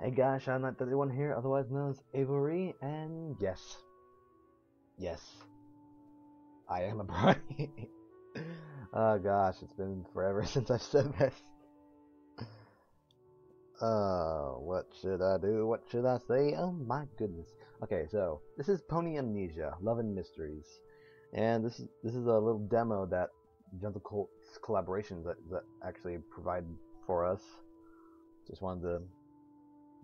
Hey guys, I'm not 31 here, otherwise known as Avery, and yes, I am a brony. Oh gosh, it's been forever since I've said this. What should I do? What should I say? Oh my goodness. Okay, so this is Pony Amnesia, Love and Mysteries, and this is a little demo that Gentlecolt Collaborations that actually provide for us. Just wanted to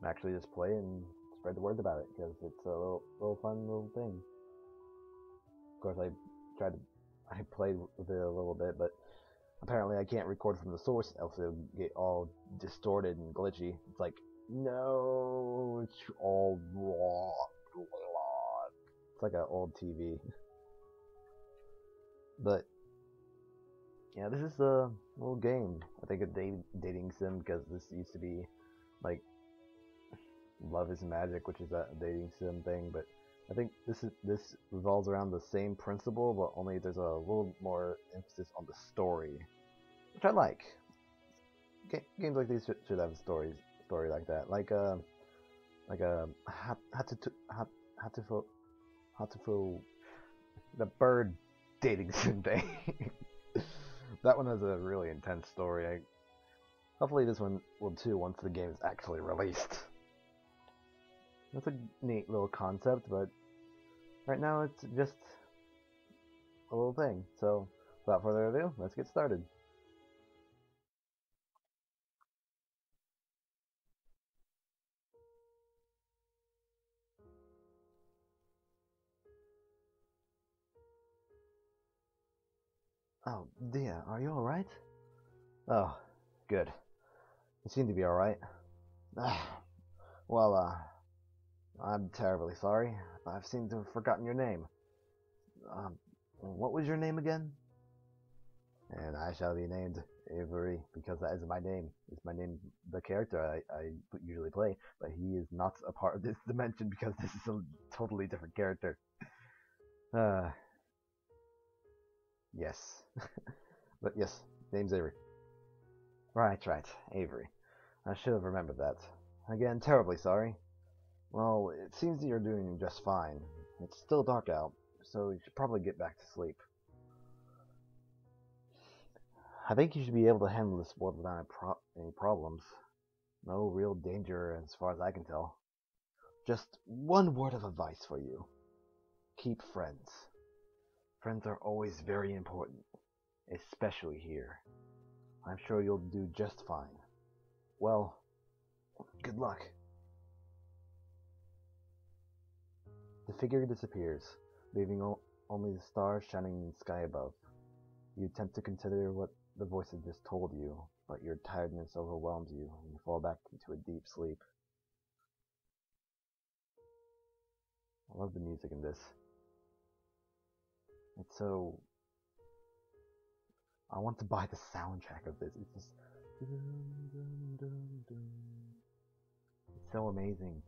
actually just play and spread the word about it because it's a little fun little thing. Of course, I played with it a little bit, but apparently I can't record from the source, else it'll get all distorted and glitchy. It's like, no, it's all raw. It's like an old TV. But yeah, this is a little game. I think a dating sim, because this used to be like Love is Magic, which is that dating sim thing, but I think this revolves around the same principle, but only there's a little more emphasis on the story, which I like. Games like these should have a story like that, like a Hatuful, the bird dating sim thing. That one has a really intense story. Hopefully this one will too once the game is actually released. That's a neat little concept, but right now it's just a little thing. So, without further ado, let's get started. Oh, dear, are you alright? Oh, good. You seem to be alright. Well, I'm terribly sorry. I seem to have forgotten your name. What was your name again? And I shall be named Avery, because that is my name. It's my name, the character I usually play, but he is not a part of this dimension because this is a totally different character. Yes. But yes, name's Avery. Right, Avery. I should have remembered that. Again, terribly sorry. Well, it seems that you're doing just fine. It's still dark out, so you should probably get back to sleep. I think you should be able to handle this world without any problems. No real danger as far as I can tell. Just one word of advice for you. Keep friends. Friends are always very important, especially here. I'm sure you'll do just fine. Well, good luck. The figure disappears, leaving only the stars shining in the sky above. You attempt to consider what the voice had just told you, but your tiredness overwhelms you, and you fall back into a deep sleep. I love the music in this. It's so... I want to buy the soundtrack of this. It's just... It's so amazing.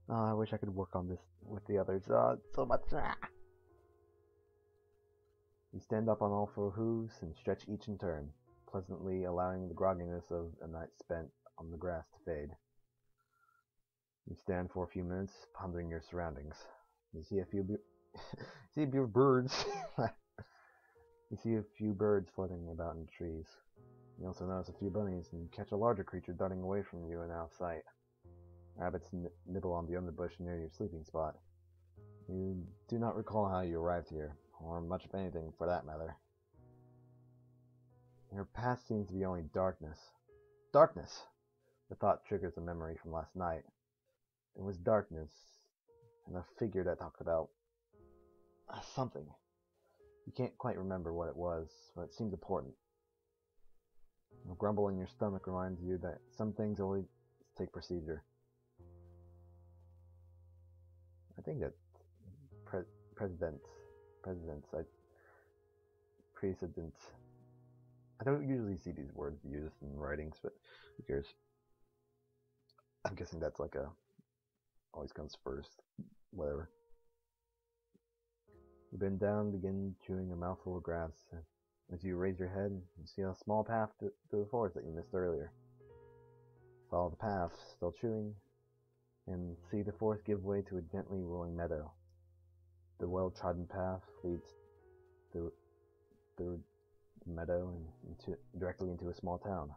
Oh, I wish I could work on this with the others. So much. You stand up on all four hooves and stretch each in turn, pleasantly allowing the grogginess of a night spent on the grass to fade. You stand for a few minutes, pondering your surroundings. You see a few birds. You see a few birds floating about in the trees. You also notice a few bunnies and catch a larger creature darting away from you and out of sight. Rabbits nibble on the underbush near your sleeping spot. You do not recall how you arrived here, or much of anything for that matter. Your past seems to be only darkness. Darkness! The thought triggers a memory from last night. It was darkness, and a figure that talked about something. You can't quite remember what it was, but it seemed important. A grumble in your stomach reminds you that some things always take procedure. I think that precedent. I don't usually see these words used in writings, but who cares? I'm guessing that's like always comes first. Whatever. You bend down, begin chewing a mouthful of grass. As you raise your head, you see a small path to the forest that you missed earlier. Follow the path, still chewing, and see the forest give way to a gently rolling meadow. The well-trodden path leads through the meadow and directly into a small town.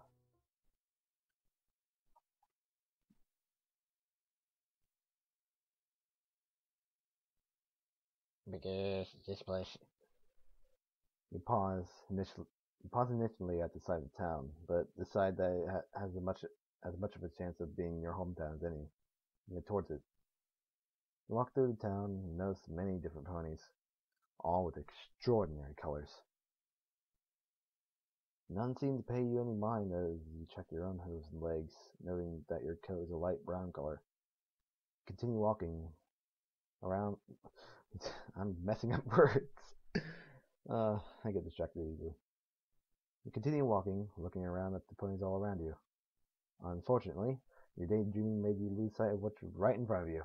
Because this place. You pause initially at the sight of the town, but decide that it has as much of a chance of being your hometown as any. You head towards it. You walk through the town and notice many different ponies, all with extraordinary colors. None seem to pay you any mind as you check your own hooves and legs, noting that your coat is a light brown color. Continue walking around. I'm messing up words. I get distracted easily. You continue walking, looking around at the ponies all around you. Unfortunately, your daydreaming made you lose sight of what's right in front of you.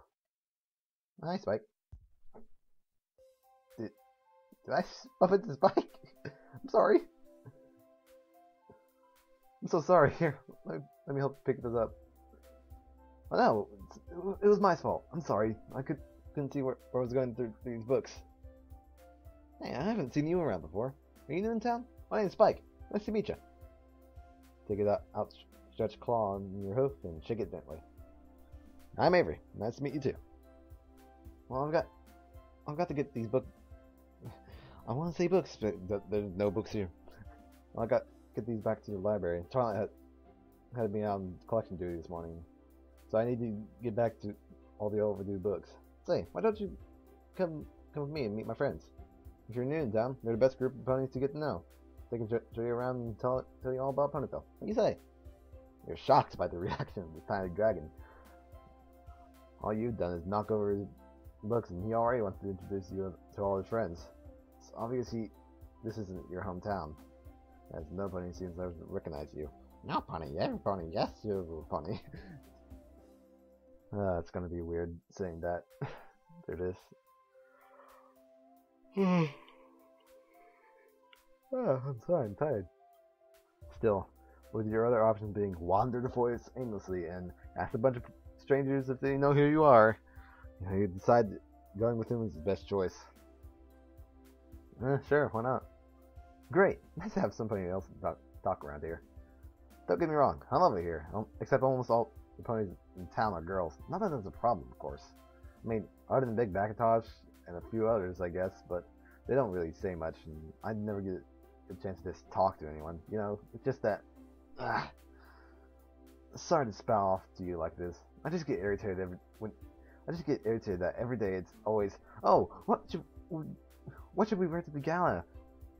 Hi, Spike. Did I bump into Spike? I'm sorry. I'm so sorry. Here, let me help pick this up. Oh no, it was my fault. I'm sorry. I couldn't see where I was going through these books. Hey, I haven't seen you around before. Are you new in town? My name's Spike. Nice to meet you. Take it outstretched claw on your hoof and shake it gently. I'm Avery. Nice to meet you too. Well, I've got to get these books. I want to say books, but there's no books here. Well, I got to get these back to the library. Twilight had me on collection duty this morning, so I need to get back to all the overdue books. Say, why don't you come with me and meet my friends? If you're new in town, they're the best group of ponies to get to know. They can show you around and tell you all about Ponyville. What do you say? You're shocked by the reaction of the tiny dragon. All you've done is knock over his books, and he already wants to introduce you to all his friends. It's obvious this isn't your hometown, as no pony seems to recognize you. No pony, every pony, yes, you're a pony. It's gonna be weird saying that. There it is. I'm sorry, I'm tired. Still, with your other options being wander the forest aimlessly and ask a bunch of strangers if they know who you are, you decide that going with him is the best choice. Sure, why not? Great, nice to have somebody else to talk around here. Don't get me wrong, I love it here, except almost all the ponies in town are girls. Not that that's a problem, of course. I mean, other than Big Backatosh and a few others, I guess, but they don't really say much, and I never get a chance to just talk to anyone. You know, it's just that. Sorry to spout off to you like this. I just get irritated that every day it's always, oh, what should we wear to the gala?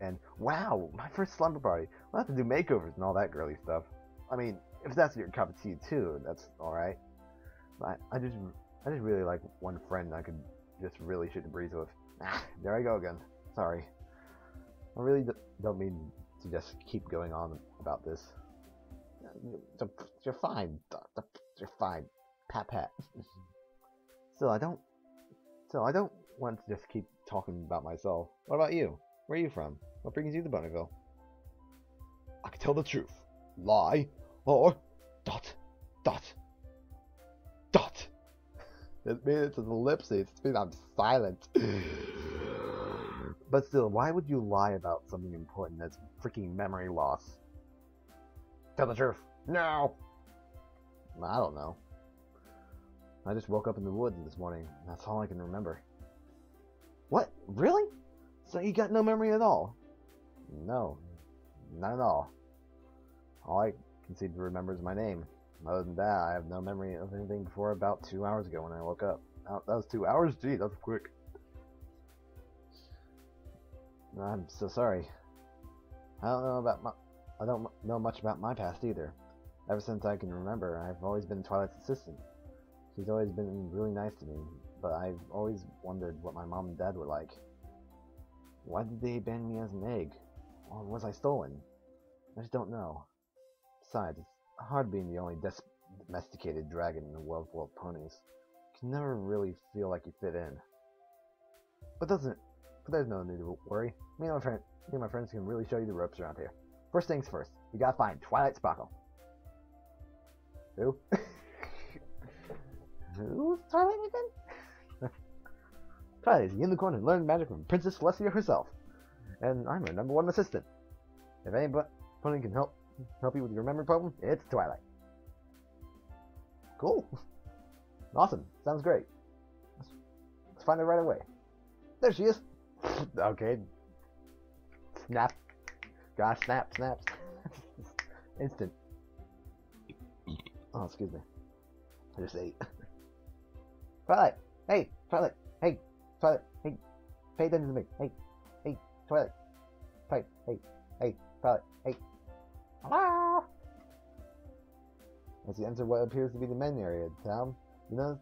And wow, my first slumber party. We'll have to do makeovers and all that girly stuff. I mean, if that's your cup of tea too, that's all right. But I just really like one friend I could just really shoot the breeze with. There I go again. Sorry. I really don't mean to just keep going on about this. You're fine. You're fine. Pat pat. Still, I don't want to just keep talking about myself. What about you? Where are you from? What brings you to Ponyville? I can tell the truth, lie, or ... It made it to the ellipses. It's been I'm silent. But still, why would you lie about something important as freaking memory loss? Tell the truth. No. I don't know. I just woke up in the woods this morning. That's all I can remember. What? Really? So you got no memory at all? No, not at all. All I can seem to remember is my name. Other than that, I have no memory of anything before about 2 hours ago when I woke up. That was 2 hours? Gee, that was quick. I'm so sorry. I don't know much about my past either. Ever since I can remember, I've always been Twilight's assistant. She's always been really nice to me, but I've always wondered what my mom and dad were like. Why did they abandon me as an egg? Or was I stolen? I just don't know. Besides, it's hard being the only domesticated dragon in the world full of ponies. You can never really feel like you fit in. But there's no need to worry. Me and my friends can really show you the ropes around here. First things first, we gotta find Twilight Sparkle. Who? Who's Twilight again? Twilight is a unicorn who learned magic from Princess Celestia herself. And I'm her #1 assistant. If anybody can help you with your memory problem, it's Twilight. Cool. Awesome. Sounds great. Let's find her right away. There she is. Okay. Snap. Gosh, snaps. Instant. Oh, excuse me. I just ate. Twilight! Hey! Twilight! Hey! Twilight! Hey! Pay attention to me! Hey! Hey! Twilight! Hey! Hey! Twilight! Hey! Hello! As you enter what appears to be the main area of town, you know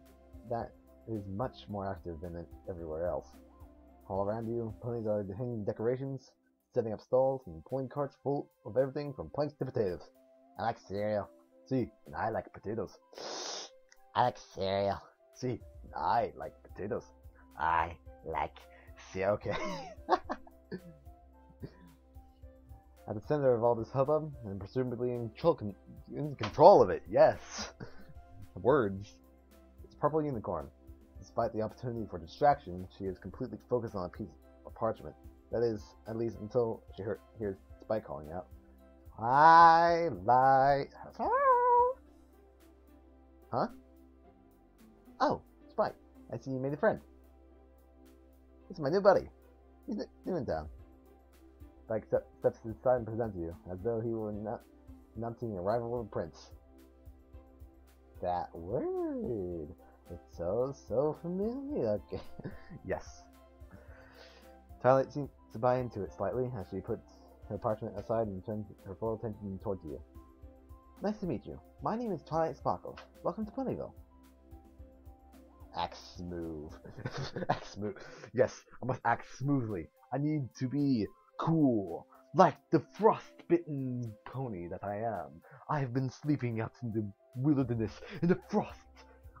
that it is much more active than everywhere else. All around you, ponies are hanging decorations, setting up stalls, and pulling carts full of everything from planks to potatoes. I like cereal. See, and I like potatoes. I like cereal. See, and I like potatoes. I like cereal. Okay. At the center of all this hubbub, and presumably in control of it, yes. Words. It's Purple Unicorn. Despite the opportunity for distraction, she is completely focused on a piece of parchment. That is, at least until she hears Spike calling out. I like... Huh? Oh, Spike. I see you made a friend. This is my new buddy. He's new in town. Spike steps to the side and presents you, as though he were announcing the arrival of a prince. That word. It's so familiar. Okay. Yes. Twilight seems to buy into it slightly as she puts her parchment aside and turns her full attention towards you. Nice to meet you. My name is Twilight Sparkle. Welcome to Ponyville. Act smooth. Act smooth. Yes, I must act smoothly. I need to be cool. Like the frostbitten pony that I am. I have been sleeping out in the wilderness in the frost.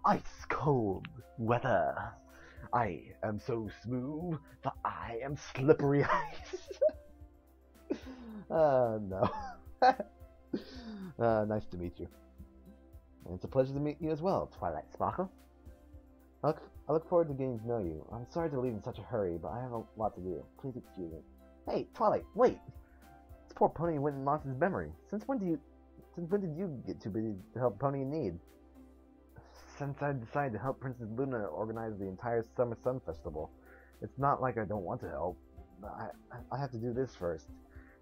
Ice cold weather. I am so smooth that I am slippery ice. No. Nice to meet you. And it's a pleasure to meet you as well, Twilight Sparkle. I look forward to getting to know you. I'm sorry to leave in such a hurry, but I have a lot to do. Please excuse me. Hey, Twilight, wait! This poor pony went and lost his memory. Since when did you get too busy to help Pony in need? Since I decided to help Princess Luna organize the entire Summer Sun Festival. It's not like I don't want to help. I have to do this first.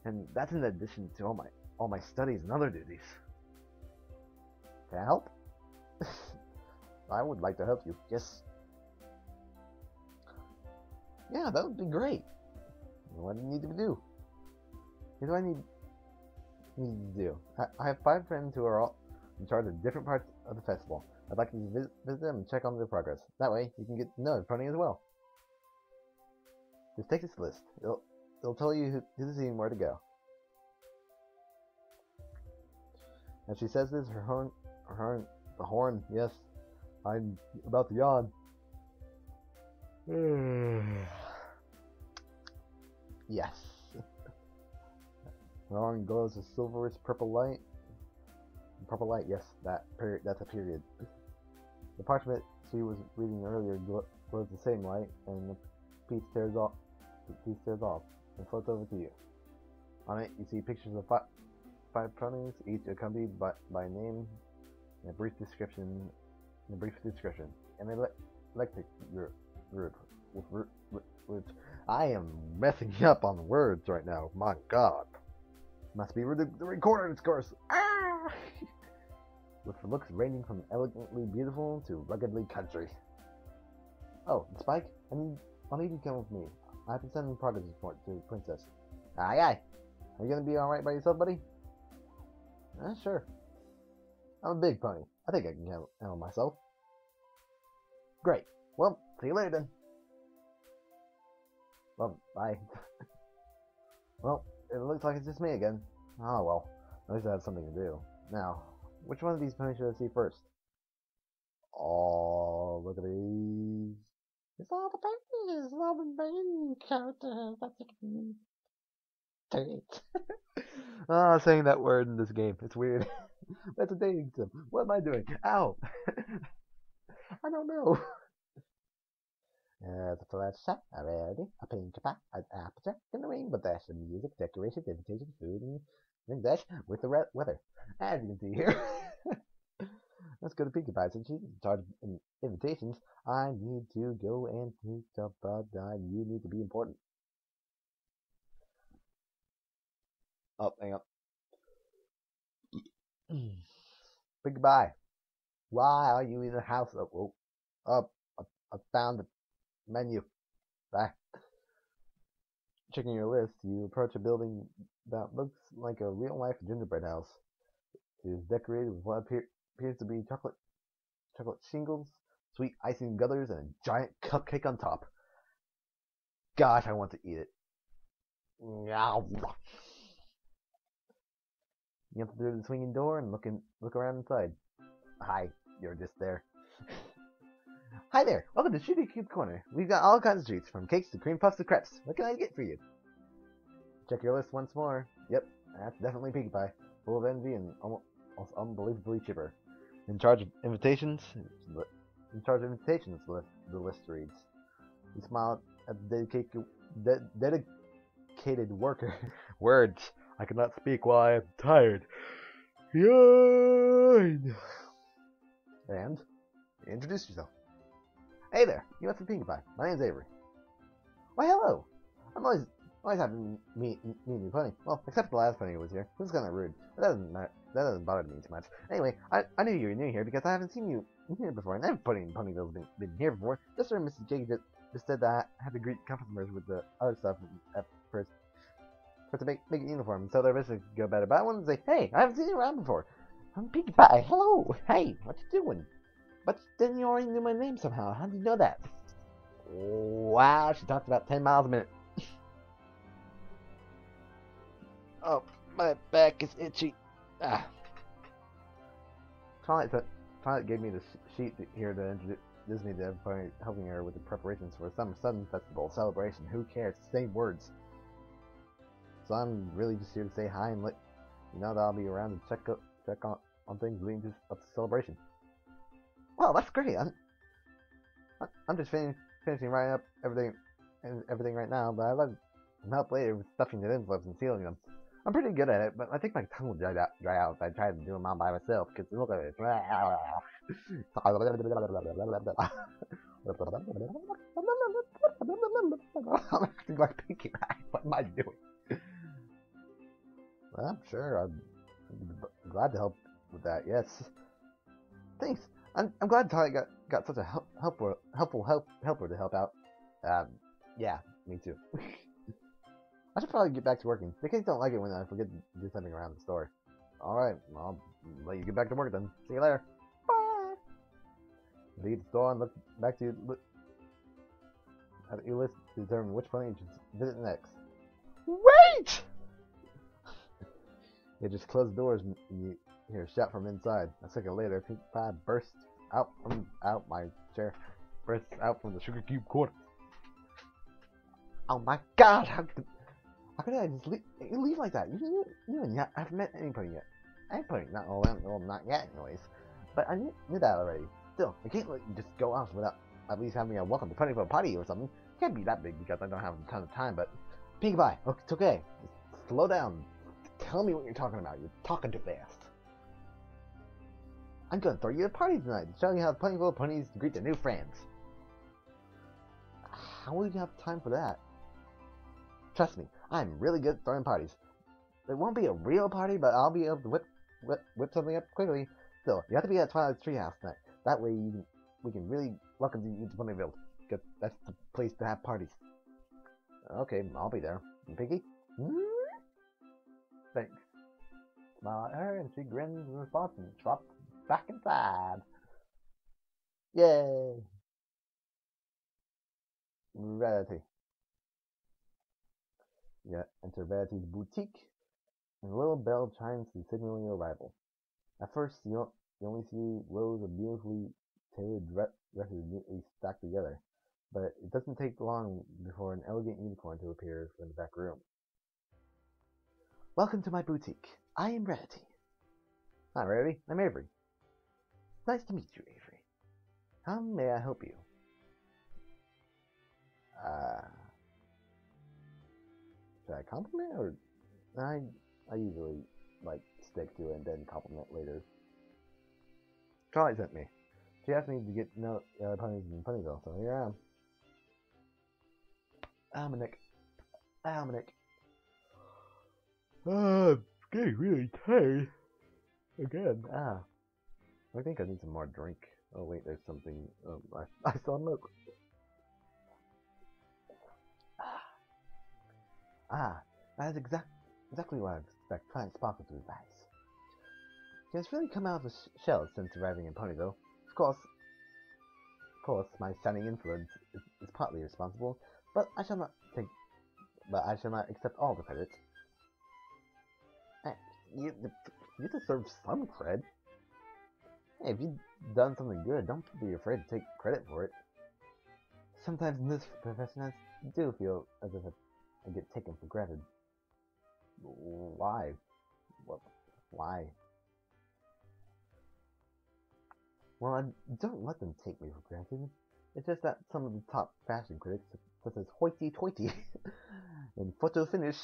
And that's in addition to all my studies and other duties. Can I help? I would like to help you. Yes. Yeah, that would be great. What do you need to do? What do I need to do? I have 5 friends who are all in charge of different parts of the festival. I'd like you to visit them and check on their progress. That way, you can get to know the pony as well. Just take this list. It'll tell you who to see and where to go. As she says this, the horn, yes, I'm about to yawn. Yes. The horn glows a silverish purple light. Purple light, yes, that's a period. The parchment she was reading earlier glows the same light, and the piece tears off and floats over to you. On it, you see pictures of 5 ponies, each accompanied by a name and a brief description. And they electric group with I am messing up on words right now. My God, must be the recorder discourse. Ah! With looks ranging from elegantly beautiful to ruggedly country. Oh, Spike, I'll need you to come with me. I have to send a progress report to Princess. Aye aye. Are you gonna be alright by yourself, buddy? Sure. I'm a big pony. I think I can handle myself. Great. Well, see you later then. Well, bye. Well, it looks like it's just me again. Oh well. At least I have something to do. Now, which one of these ponies should I see first? Oh, look at these. It's all the ponies, all the main characters. Saying that word in this game, it's weird. That's a dating sim. What am I doing? Ow! I don't know. The flash shot, a rarity, a pink pie, an aperture, and a rainbow dash of music, decorations, invitations, food, and dash with the weather. As you can see here. Let's go to Pinkie Pie. Since she's in charge of invitations, I need to go and pick up a dime. You need to be important. Oh, hang up. Pinkie Pie, why are you in the house? I found the menu. Bye. Checking your list, you approach a building that looks like a real-life gingerbread house. It is decorated with what appears to be chocolate shingles, sweet icing gutters, and a giant cupcake on top. Gosh, I want to eat it. You enter through the swinging door and look around inside. Hi, you're just there. Hi there, welcome to Shooty Cube Corner. We've got all kinds of treats, from cakes to cream puffs to crepes. What can I get for you? Check your list once more. Yep, that's definitely Pinkie Pie. Full of envy and almost unbelievably chipper. In charge of invitations, the list reads. You smile at the dedicated worker. Words. I cannot speak while I am tired. Yawn. And introduce yourself. Hey there, you must be Pinkie Pie. My name's Avery. Why, hello. I'm always happy to meet new pony. Well, except the last pony who was here. It was kind of rude. That doesn't bother me too much. Anyway, I knew you were new here because I haven't seen you here before, and every ponyville's been here before. Just sort of Mrs. Jake just said that I had to greet customers with the other stuff at first to make it uniform, so their business could go better. But I wanted to say, hey, I haven't seen you around before. I'm Pinkie Pie. Hello. Hey, what you doing? But then you already knew my name somehow. How did you know that? Wow, she talks about 10 miles a minute. Oh, my back is itchy. Twilight gave me the sheet here to introduce me to everybody, helping her with the preparations for some sudden festival celebration. Who cares? Same words. So I'm really just here to say hi and let you know that I'll be around to check on things leading up to celebration. Well, that's great. I'm just finishing writing up everything right now, but I'd like some help later with stuffing the envelopes and sealing them. I'm pretty good at it, but I think my tongue will dry out if I try to do them all by myself, because look at it. I'm acting like Pinkie Pie. What am I doing? Well, I'm sure I'd be glad to help with that, yes. Thanks. I'm glad Tali got such a helpful helper to help out. Yeah, me too. I should probably get back to working. The kids don't like it when I forget to do something around the store. Alright, I'll let you get back to work then. See you later. Bye! Leave the store and look back to your list to determine which pony you should visit next. Wait! They just close the doors and you hear a shout from inside. A second later, Pinkie Pie bursts out my chair. Bursts out from the sugar cube corner. Oh my god! How could I just leave like that? You haven't met anybody yet. Anybody? Not yet, anyways. But I knew that already. Still, I can't let you just go off without at least having a welcome to Ponyville party or something. It can't be that big because I don't have a ton of time. But Pinkie Pie, it's okay. Just slow down. Tell me what you're talking about. You're talking too fast. I'm gonna throw you a party tonight to show you how Ponyville ponies greet their new friends. How will you have time for that? Trust me, I'm really good at throwing parties. It won't be a real party, but I'll be able to whip something up quickly. Still, you have to be at Twilight's treehouse tonight. That way we can really welcome you to Ponyville, because that's the place to have parties. Okay, I'll be there. And Pinkie? Thanks. Smile at her, and she grins in response and drops back inside. Yay! Rarity. You enter Rarity's boutique, and a little bell chimes to signal your arrival. At first, you only see rows of beautifully tailored dresses neatly stacked together, but it doesn't take long before an elegant unicorn appears from the back room. Welcome to my boutique. I am Rarity. Hi, Rarity. I'm Avery. Nice to meet you, Avery. How may I help you? Should I compliment or I usually like stick to it and then compliment later. Charlie sent me. She asked me to get to know ponies in Ponyville, so here I am. Almanac. I'm getting really tired. Again. I think I need some more drink. Oh wait, there's something. I saw milk. That's exactly what I expect Client Sparkle to advise. He has really come out of his shell since arriving in Ponyville. Of course, my shining influence is partly responsible, but I shall not accept all the credit. You deserve some cred. Hey, if you've done something good, don't be afraid to take credit for it. Sometimes in this profession, I do feel as if I get taken for granted. Why? Why? Well, I don't let them take me for granted. It's just that some of the top fashion critics, such as Hoity Toity and Photo Finish.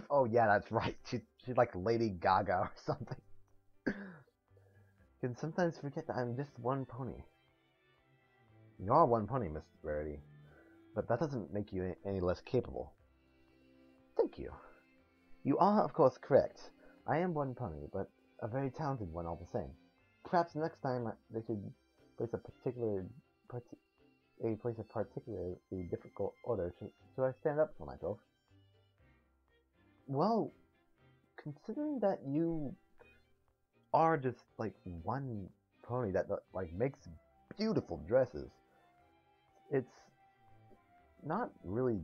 Oh yeah, that's right. She's like Lady Gaga or something. Can sometimes forget that I'm just one pony. You are one pony, Miss Rarity, but that doesn't make you any less capable. Thank you. You are, of course, correct. I am one pony, but a very talented one all the same. Perhaps next time they should place a particularly difficult order. Should I stand up for myself? Well, considering that you are just like one pony that like makes beautiful dresses, it's not really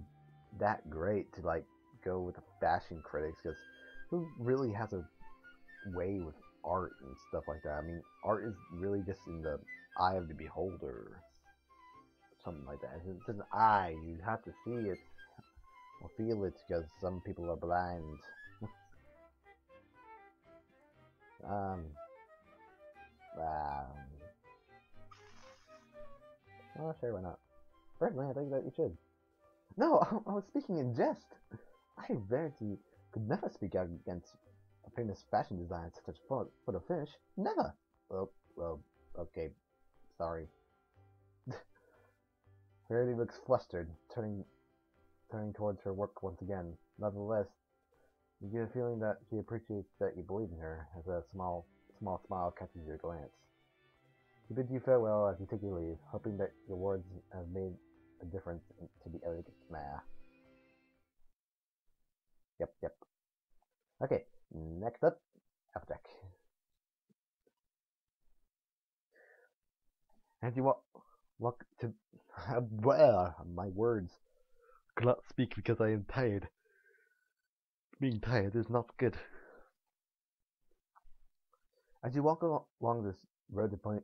that great to like go with the fashion critics, because who really has a way with art and stuff like that? I mean, art is really just in the eye of the beholder, something like that. It's an eye, you have to see it or feel it, because some people are blind. Oh, sure, why not? Personally, I think that you should. No, I was speaking in jest. I, Verity, could never speak out against a famous fashion designer such as Photo Finish. Never! Well, okay. Sorry. Verity looks flustered, turning towards her work once again. Nevertheless, you get a feeling that she appreciates that you believe in her, as a small smile catches your glance. She bids you farewell as you take your leave, hoping that your words have made a difference to the elegant mare. Yep. Okay, next up, Applejack. As you walk to... my words. I cannot speak because I am tired. Being tired is not good. As you walk along this road to Point...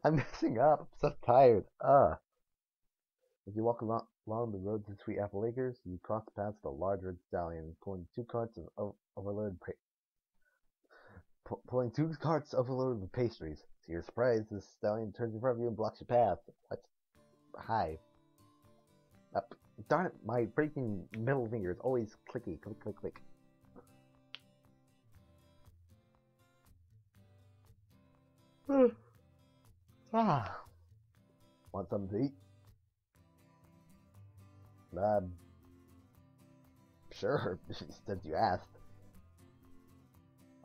I'm messing up. I'm so tired. As you walk along the road to Sweet Apple Acres, you cross paths with a large red stallion pulling two carts overloaded with pastries. To your surprise, this stallion turns in front of you and blocks your path. What? Hi. Darn it, my freaking middle finger is always clicky. Click. Want something to eat? Sure, since you asked.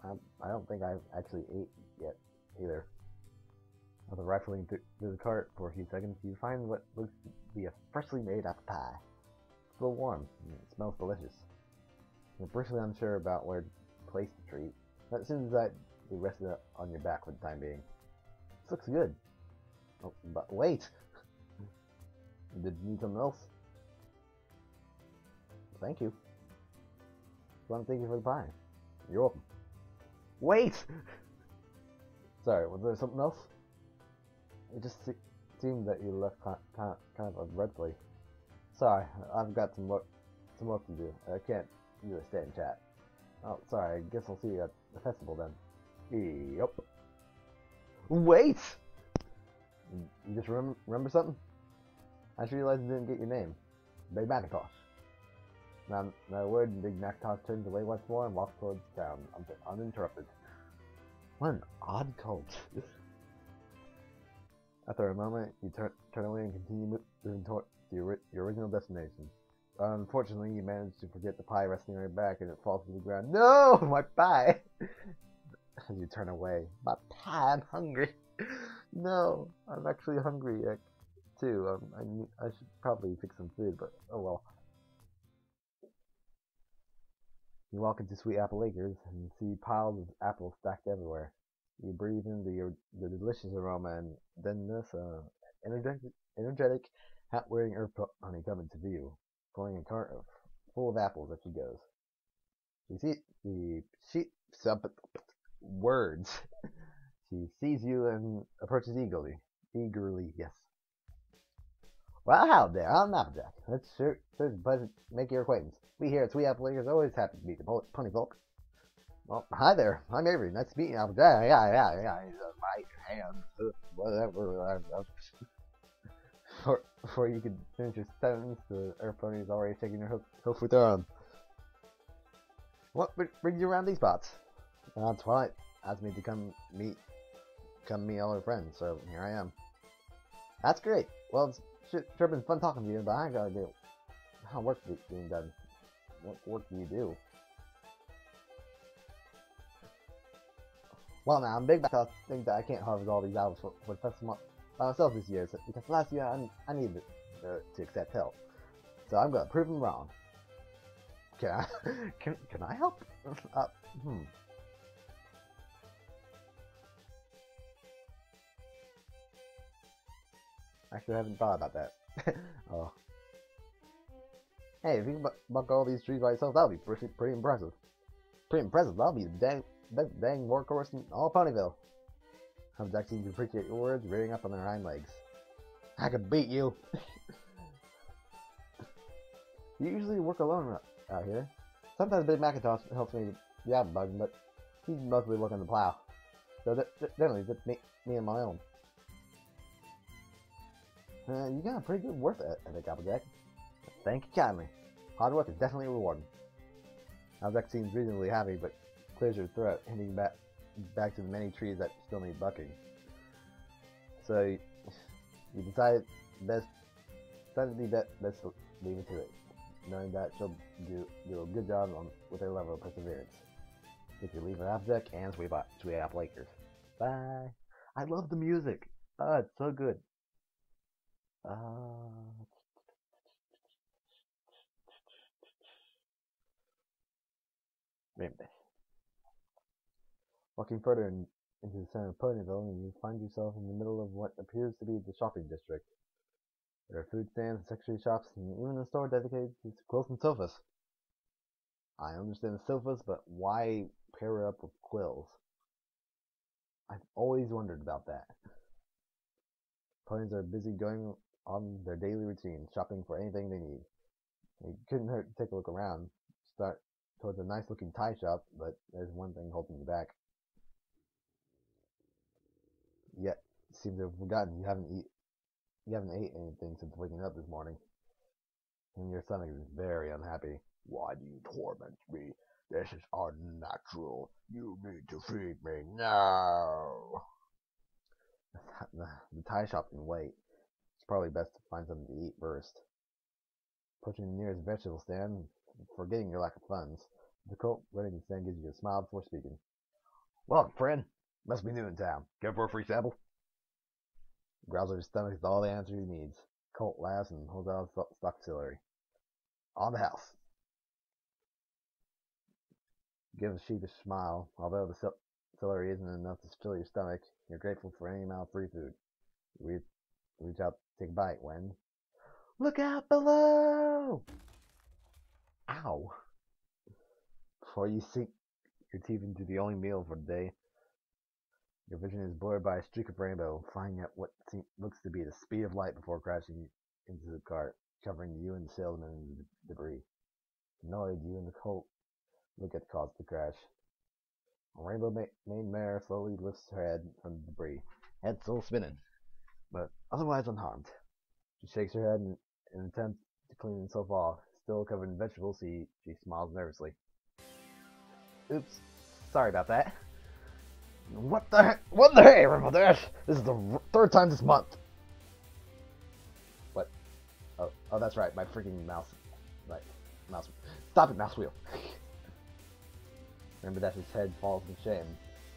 I don't think I've actually ate yet, either. After rifling through the cart for a few seconds, you find what looks to be a freshly made apple pie. It's a little warm, and it smells delicious. You're briefly unsure about where to place the treat, but as soon as that, you rested it on your back for the time being. This looks good. Oh, but wait! Did you need something else? Thank you. I want to thank you for the pie. You're welcome. Wait! Sorry, was there something else? It just seemed that you left kind of abruptly. Sorry, I've got some work to do. I can't really stay and chat. Oh, sorry, I guess I'll see you at the festival then. Yep. Wait! You just remember something? I just realized I didn't get your name. Big Macintosh. Not a word, Big Macintosh turns away once more and walks towards town, uninterrupted. What an odd cult. After a moment, you turn away and continue moving toward your original destination. Unfortunately, you manage to forget the pie resting on your back and it falls to the ground. No! My pie! As you turn away. My pie, I'm hungry. No, I'm actually hungry too. I should probably fix some food, but oh well. You walk into Sweet Apple Acres and see piles of apples stacked everywhere. You breathe in the delicious aroma, and then this energetic, hat-wearing Earth Pony comes into view, pulling a cart full of apples as she goes. You see words. She sees you and approaches eagerly. Yes. Well, howdy there. I'm Applejack. It's sure a pleasure to make your acquaintance. We here at Sweet Apple Acres are always happy to meet the pony folk. Well, hi there. I'm Avery. Nice to meet you, Applejack. Yeah. My hand. Whatever. Before you could finish your sentence, the Earth Pony is already shaking her hoof with her arm. What brings you around these parts? Twilight asked me to come meet all her friends, so here I am. That's great. Well, it's sure been fun talking to you, but I gotta get how work being done. What work do you do? Well, now I'm big back. I think that I can't harvest all these apples for the festival by myself this year, because last year I needed to accept help. So I'm gonna prove them wrong. Can I can I help? Actually, I haven't thought about that. Oh. Hey, if you can buck all these trees by yourself, that'll be pretty impressive. Pretty impressive. That'll be the dang workhorse in all Ponyville. Applejack seems to appreciate your words, rearing up on their hind legs. I could beat you. You usually work alone out here. Sometimes Big Macintosh helps me with the apple bugging, but he's mostly working the plow. So generally, just me and my own. You got a pretty good work ethic, Applejack. Thank you kindly. Hard work is definitely rewarding. Applejack seems reasonably happy, but clears her throat, hinting back to the many trees that still need bucking. So you decided best to leave it to it, knowing that she'll do a good job with her level of perseverance. If you leave an Applejack and Sweet Apple Acres. Bye. I love the music. It's so good. Walking further into the center of Ponyville, you find yourself in the middle of what appears to be the shopping district. There are food stands, accessory shops, and even a store dedicated to quilts and sofas. I understand the sofas, but why pair it up with quills? I've always wondered about that. Ponies are busy going on their daily routine, shopping for anything they need. It couldn't hurt to take a look around. Start towards a nice-looking tie shop, but there's one thing holding you back. Yet, it seems to have forgotten you haven't ate anything since waking up this morning. And your stomach is very unhappy. Why do you torment me? This is unnatural. You need to feed me now. The tie shop can wait. It's probably best to find something to eat first. Approaching the nearest vegetable stand, forgetting your lack of funds, the colt running the stand gives you a smile before speaking. Welcome, friend. Must be new in town. Care for a free sample? Growls at his stomach is all the answer he needs. Colt laughs and holds out a stock of celery. On the house. Give a sheepish smile. Although the celery isn't enough to fill your stomach, you're grateful for any amount of free food. You reach out to take a bite when... Look out below! Ow! Before you sink your teeth into the only meal for the day, your vision is blurred by a streak of rainbow, flying at what looks to be the speed of light before crashing into the cart, covering you and the salesman in the debris. Annoyed, you and the colt Look at cause the crash. A rainbow-maned mare slowly lifts her head from the debris, head still spinning, but otherwise unharmed. She shakes her head in an attempt to clean herself off. Still covered in vegetables, she smiles nervously. Oops, sorry about that. What the heck? What the heck, Rainbow Dash? This is the third time this month. What? Oh, that's right. My freaking mouse. Right, mouse. Stop it, mouse wheel. Rainbow Dash's head falls in shame.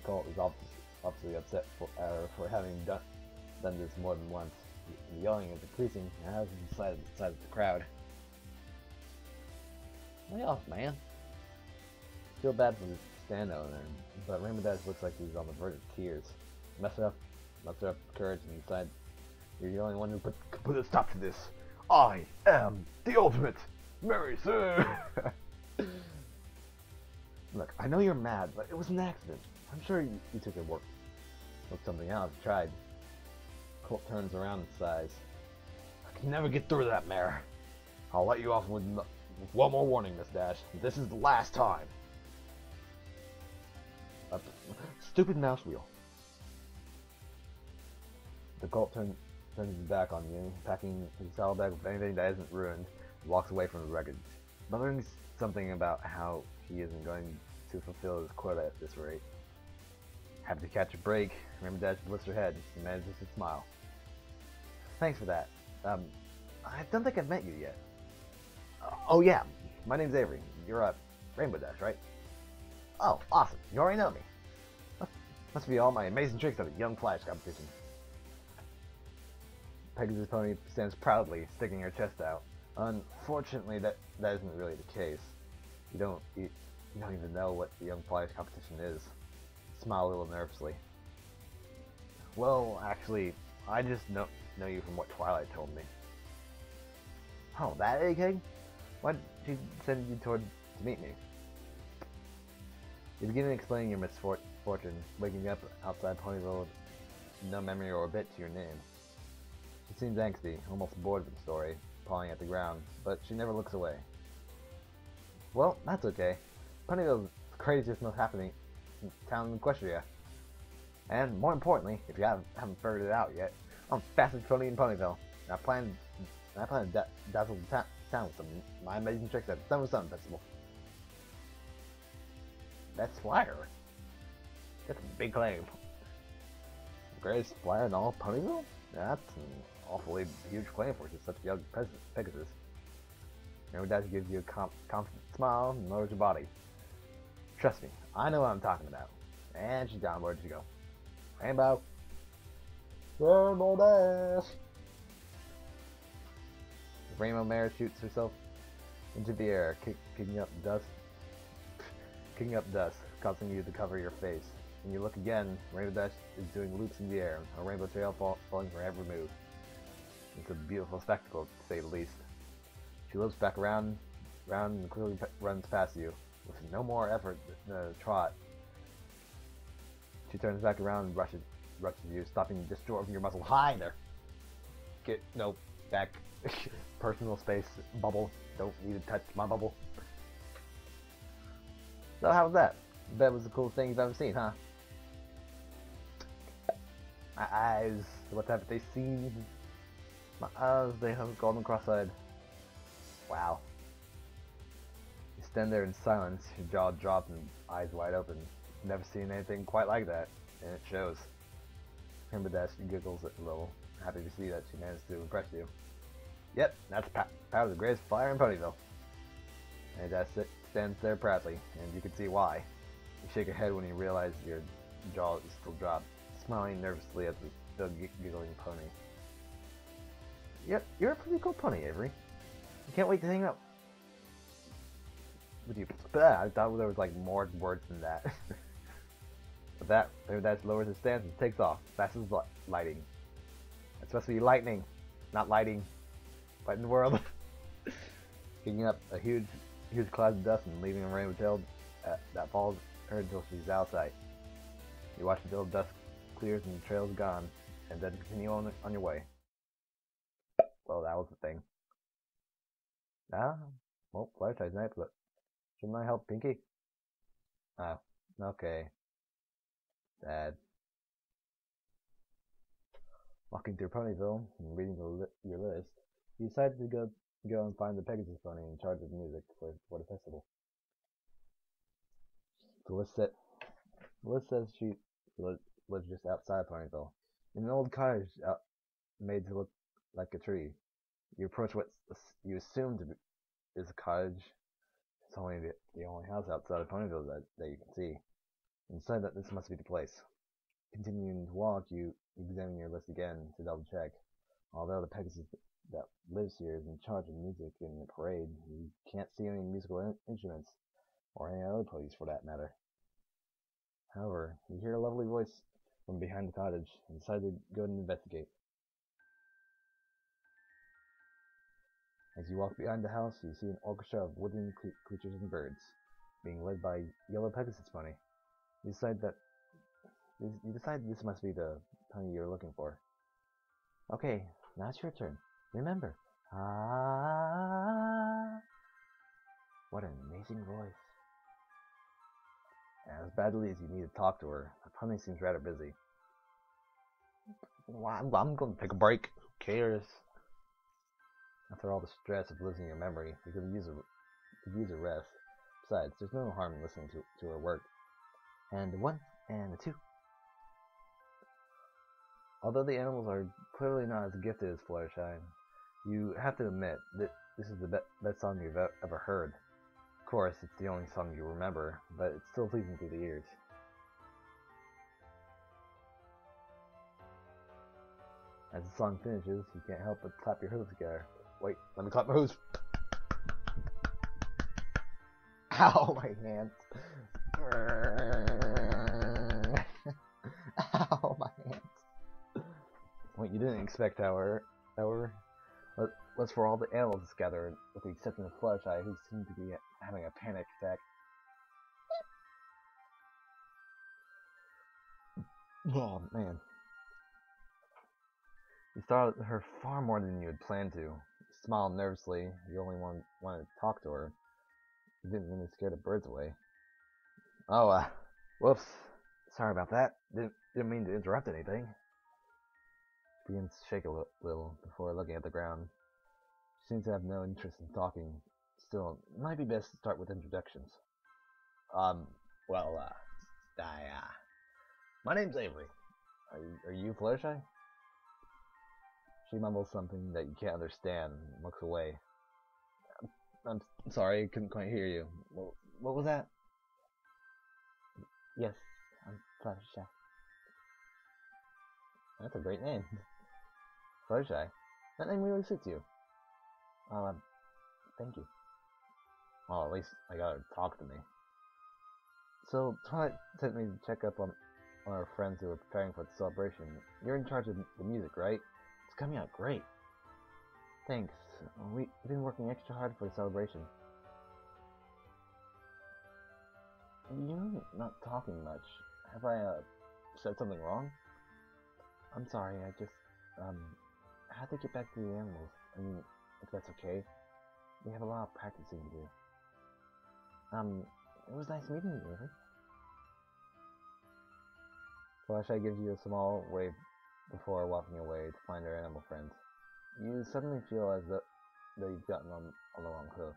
Colt is obviously upset for having done this more than once. The yelling is increasing and has decided to side of the crowd. Lay off, man. Feel bad for the stand owner, but Rainbow Dash looks like he's on the verge of tears. Muster up courage and decide you're the only one who could put a stop to this. I am the ultimate Mary Sue. Look, I know you're mad, but it was an accident. I'm sure you took it worked something out. Tried. Colt turns around and sighs. I can never get through that, mare. I'll let you off with one more warning, Miss Dash. This is the last time. Stupid mouse wheel. The Colt turns his back on you, packing his saddlebag with anything that isn't ruined, and walks away from the wreckage, muttering something about how he isn't going to fulfill his quota at this rate. Happy to catch a break, Rainbow Dash lifts her head and manages to smile. Thanks for that. I don't think I've met you yet. Oh yeah, my name's Avery. You're a Rainbow Dash, right? Oh, awesome. You already know me. Must be all my amazing tricks at a Young Flash competition. Pegasus Pony stands proudly, sticking her chest out. Unfortunately, that isn't really the case. You don't even know what the Young Flash competition is. Smile a little nervously. Well, actually, I just know you from what Twilight told me. Oh, that egghead? Why'd she send you to meet me? You begin explaining your misfortune, waking up outside Ponyville with no memory or a bit to your name. She seems angsty, almost bored with the story, pawing at the ground, but she never looks away. Well, that's okay. Ponyville's the craziest, most happening town in Equestria. And more importantly, if you haven't figured it out yet, I'm fastest pony in Ponyville. And I plan to dazzle the town with some of my amazing tricks at the Summer Sun Festival. That's Flyer. That's a big claim. The greatest flyer in all Ponyville? That's an awfully huge claim for such a young Pegasus. Rainbow Dash gives you a confident smile and lowers your body. Trust me, I know what I'm talking about. And she's down. Where'd she go? Rainbow. Rainbow Dash. The Rainbow Mare shoots herself into the air, kicking up dust, causing you to cover your face. When you look again, Rainbow Dash is doing loops in the air, a rainbow trail falling for every move. It's a beautiful spectacle, to say the least. She loops back around and clearly runs past you, with no more effort than a trot. She turns back around and rushes you, stopping just short of your muscle. Hi there! Back. Personal space, bubble. Don't need to touch my bubble. So how was that? Bet was the coolest thing you've ever seen, huh? My eyes, what have they seen? My eyes, they have golden cross-eyed. Wow. You stand there in silence, your jaw dropped and eyes wide open. Never seen anything quite like that, and it shows. Rainbow Dash giggles a little, happy to see that she managed to impress you. Yep, that's Power the greatest flyer in Ponyville. And Dash stands there proudly, and you can see why. You shake your head when you realize your jaw is still dropped, smiling nervously at the giggling pony. Yep, you're a pretty cool pony, Avery. I can't wait to hang out with you. I thought there was like more words than that. But that lowers his stance and takes off, fast as lighting. It's supposed to be lightning, not lighting. What in the world? Kicking up a huge cloud of dust and leaving a rainbow tail that follows her until she's out of sight. You watch until the dust clears and the trail's gone, and then continue on your way. Well, that was the thing. Well, Flare tries next, but shouldn't I help Pinky? Ah, okay. Dad. Walking through Ponyville and reading your list, you decided to go and find the Pegasus Pony in charge of music for the festival. The list said the list says she lives just outside Ponyville, in an old cottage made to look like a tree. You approach what you assume to be is a cottage. It's only the only house outside of Ponyville that you can see. You decide that this must be the place. Continuing to walk, you examine your list again to double check. Although the Pegasus that lives here is in charge of music in the parade, you can't see any musical instruments, or any other ponies for that matter. However, you hear a lovely voice from behind the cottage and decide to go and investigate. As you walk behind the house, you see an orchestra of woodland creatures and birds, being led by Yellow Pegasus Pony. You decide this must be the pony you're looking for. Okay, now it's your turn. Remember, what an amazing voice. As badly as you need to talk to her, the pony seems rather busy. Well, I'm going to take a break. Who cares? After all the stress of losing your memory, you could use a rest. Besides, there's no harm in listening to her work. And the 1 and the 2. Although the animals are clearly not as gifted as Fluttershy, you have to admit that this is the best song you've ever heard. Of course, it's the only song you remember, but it's still pleasing to the ears. As the song finishes, you can't help but clap your hooves together. Wait, let me clap my hooves. Ow, my hands. Ow, my hands. What you didn't expect, however, was for all the animals to gather, with the exception of Fluttershy, who seemed to be having a panic attack. Oh, man. You startled her far more than you had planned to. You smiled nervously. You only wanted to talk to her. You didn't mean to scare the birds away. Oh, whoops. Sorry about that. Didn't mean to interrupt anything. She begins to shake a little before looking at the ground. She seems to have no interest in talking. Still, it might be best to start with introductions. My name's Avery. Are you Fluttershy? She mumbles something that you can't understand and looks away. I'm sorry, I couldn't quite hear you. What was that? Yes, I'm Fluttershy. That's a great name. Fluttershy. That name really suits you. Thank you. Well, at least I got her to talk to me. So, Twilight sent me to check up on our friends who are preparing for the celebration. You're in charge of the music, right? It's coming out great. Thanks. We've been working extra hard for the celebration. You're not talking much. Have I, said something wrong? I'm sorry, I just, had to get back to the animals. I mean, if that's okay. We have a lot of practicing to do. It was nice meeting you, Avery. Fluttershy gives you a small wave before walking away to find her animal friends. You suddenly feel as though you've gotten on the wrong hoof.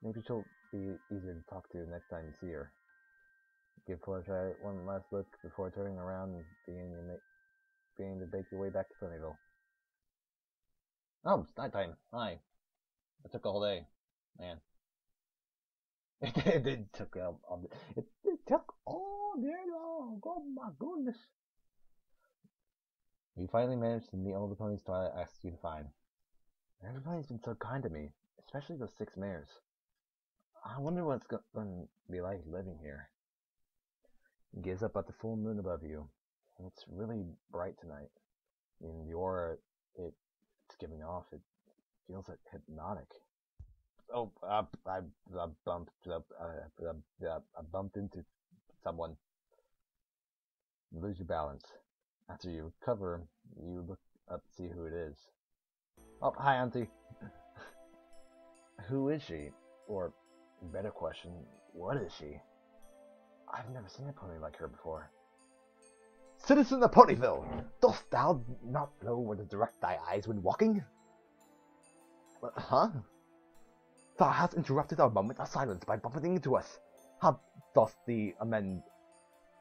Maybe she'll be easier to talk to next time you see her. Give Fluttershy one last look before turning around and beginning to make your way back to Ponyville. Oh, it's nighttime. Hi. It took all day. Man. It took all day long. Oh my goodness. You finally managed to meet all the ponies Twilight asked you to find. Everybody's been so kind to me, especially those 6 mares. I wonder what it's going to be like living here. You gaze up at the full moon above you, and it's really bright tonight. And the aura it's giving off, it feels hypnotic. Oh, I bumped into someone. You lose your balance. After you recover, you look up to see who it is. Oh, hi, Auntie. Who is she? Or, better question, what is she? I've never seen a pony like her before. Citizen of Ponyville, dost thou not know where to direct thy eyes when walking? Huh? Thou hast interrupted our moment of silence by bumping into us. How dost thee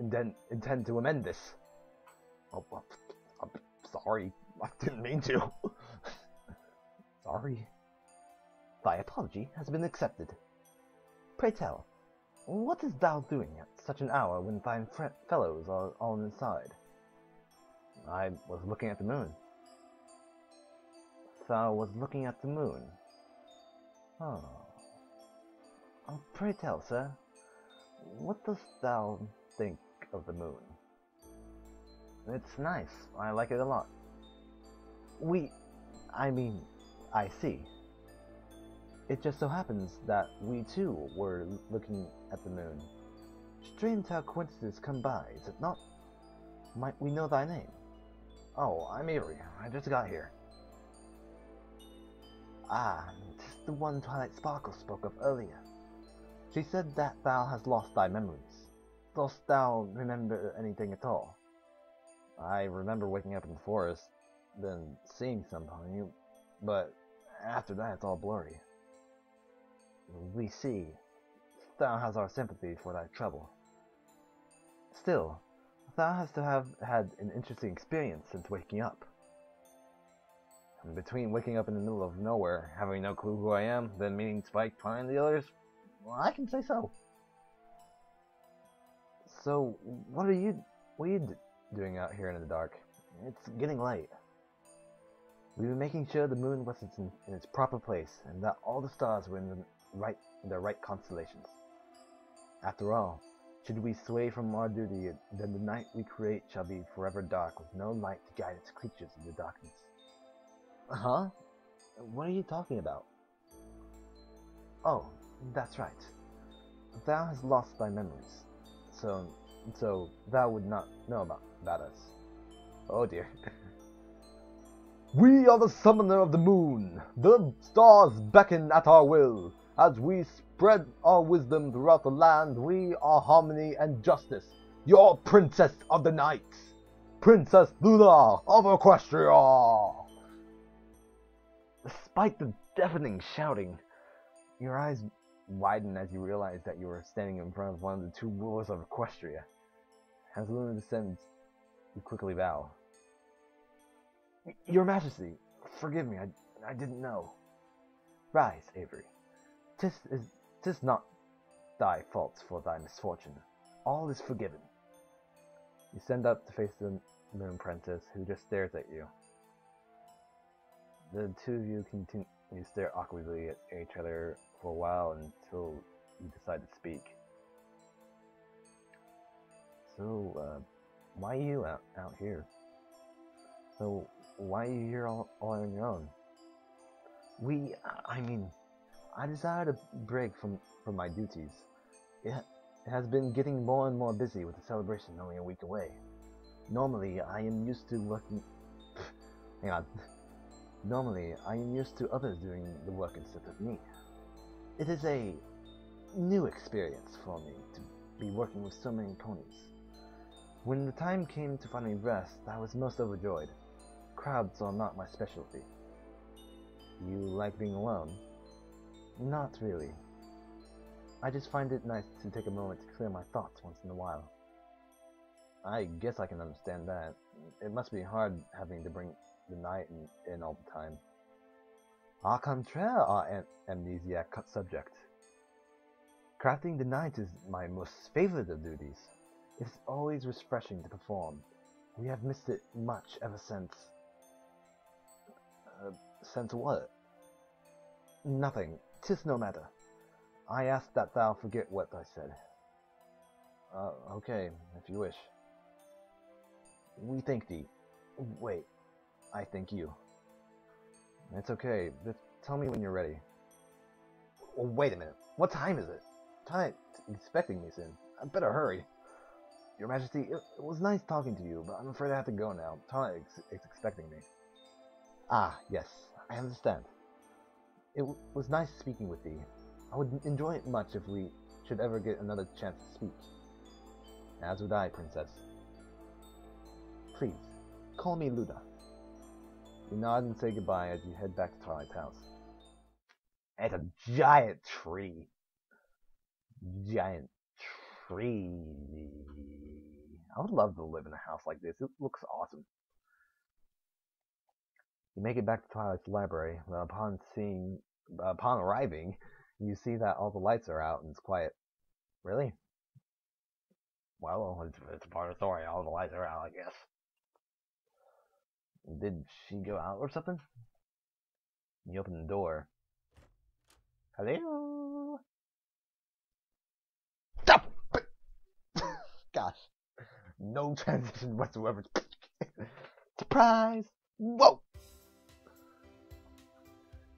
intend to amend this? Oh, I'm sorry, I didn't mean to. Sorry. Thy apology has been accepted. Pray tell, what is thou doing at such an hour when thine fellows are all inside? I was looking at the moon. Thou was looking at the moon. Oh. Pray tell, sir, what dost thou think of the moon? It's nice. I like it a lot. I see. It just so happens that we too were looking at the moon. Strange how coincidences come by, is it not? Might we know thy name? Oh, I'm Avery. I just got here. Ah, 'tis the one Twilight Sparkle spoke of earlier. She said that thou hast lost thy memories. Dost thou remember anything at all? I remember waking up in the forest, then seeing somebody, but after that it's all blurry. We see. Thou hast our sympathy for thy trouble. Still, thou hast to have had an interesting experience since waking up. And between waking up in the middle of nowhere, having no clue who I am, then meeting Spike, Twine, and the others, well, I can say so. So, what are you doing out here in the dark? It's getting late. We've been making sure the moon was in its proper place, and that all the stars were in their right constellations. After all, should we sway from our duty, then the night we create shall be forever dark, with no light to guide its creatures in the darkness. Huh? What are you talking about? Oh, that's right. Thou hast lost thy memories, so thou would not know about us. Oh dear. We are the summoner of the moon. The stars beckon at our will. As we spread our wisdom throughout the land, we are harmony and justice. Your princess of the night, Princess Luna of Equestria. Despite the deafening shouting, your eyes widen as you realize that you are standing in front of one of the two rulers of Equestria. As Luna descends, you quickly bow. Your Majesty, forgive me, I didn't know. Rise, Avery. 'Tis not thy fault for thy misfortune. All is forgiven. You stand up to face the moon princess, who just stares at you. The two of you continue to stare awkwardly at each other for a while until you decide to speak. So, why are you out here? So, why are you here all on your own? I desire to break from my duties. It has been getting more and more busy with the celebration only a week away. Normally, I am used to working... Hang on. Normally, I am used to others doing the work instead of me. It is a new experience for me to be working with so many ponies. When the time came to finally rest, I was most overjoyed. Crowds are not my specialty. You like being alone? Not really. I just find it nice to take a moment to clear my thoughts once in a while. I guess I can understand that. It must be hard having to bring the night in all the time. Au contraire, our amnesiac subject. Crafting the night is my most favorite of duties. It's always refreshing to perform. We have missed it much ever since... since what? Nothing. 'Tis no matter. I ask that thou forget what I said. Okay, if you wish. We thank thee. Wait, I thank you. It's okay. Just tell me when you're ready. Oh, wait a minute. What time is it? Twilight's expecting me soon. I better hurry. Your Majesty, it was nice talking to you, but I'm afraid I have to go now. Twilight is expecting me. Ah, yes, I understand. It was nice speaking with thee. I would enjoy it much if we should ever get another chance to speak. As would I, Princess. Please, call me Luda. You nod and say goodbye as you head back to Twilight's house. And it's a giant tree. Giant tree. I would love to live in a house like this. It looks awesome. You make it back to Twilight's library, but upon arriving, you see that all the lights are out and it's quiet. Really? Well, it's part of the story. All the lights are out, I guess. Did she go out or something? You open the door. Hello? Stop! Gosh. No transition whatsoever. Surprise! Whoa!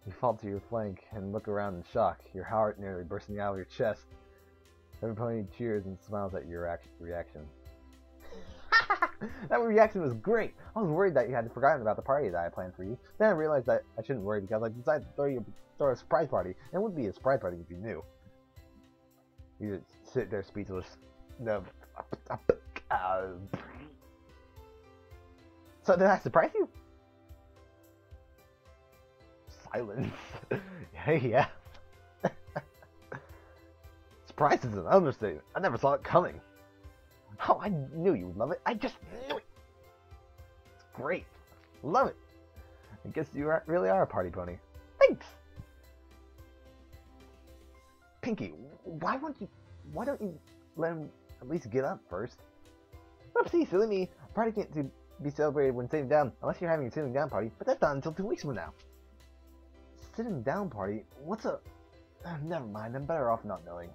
You fall to your flank and look around in shock, your heart nearly bursting out of your chest. Everybody cheers and smiles at your reaction. That reaction was great! I was worried that you had forgotten about the party that I planned for you. Then I realized that I shouldn't worry because I decided to throw a surprise party. And it wouldn't be a surprise party if you knew. You just sit there speechless. No. So did I surprise you? Silence. Yeah. Surprise is an understatement. I never saw it coming. Oh, I knew you would love it. I just knew it. It's great. Love it. I guess you really are a party pony. Thanks. Pinky, why don't you let him at least get up first? Oopsie, silly me. A party can't be celebrated when sitting down, unless you're having a sitting down party, but that's not until 2 weeks from now. Sitting down party? What's a... never mind, I'm better off not knowing.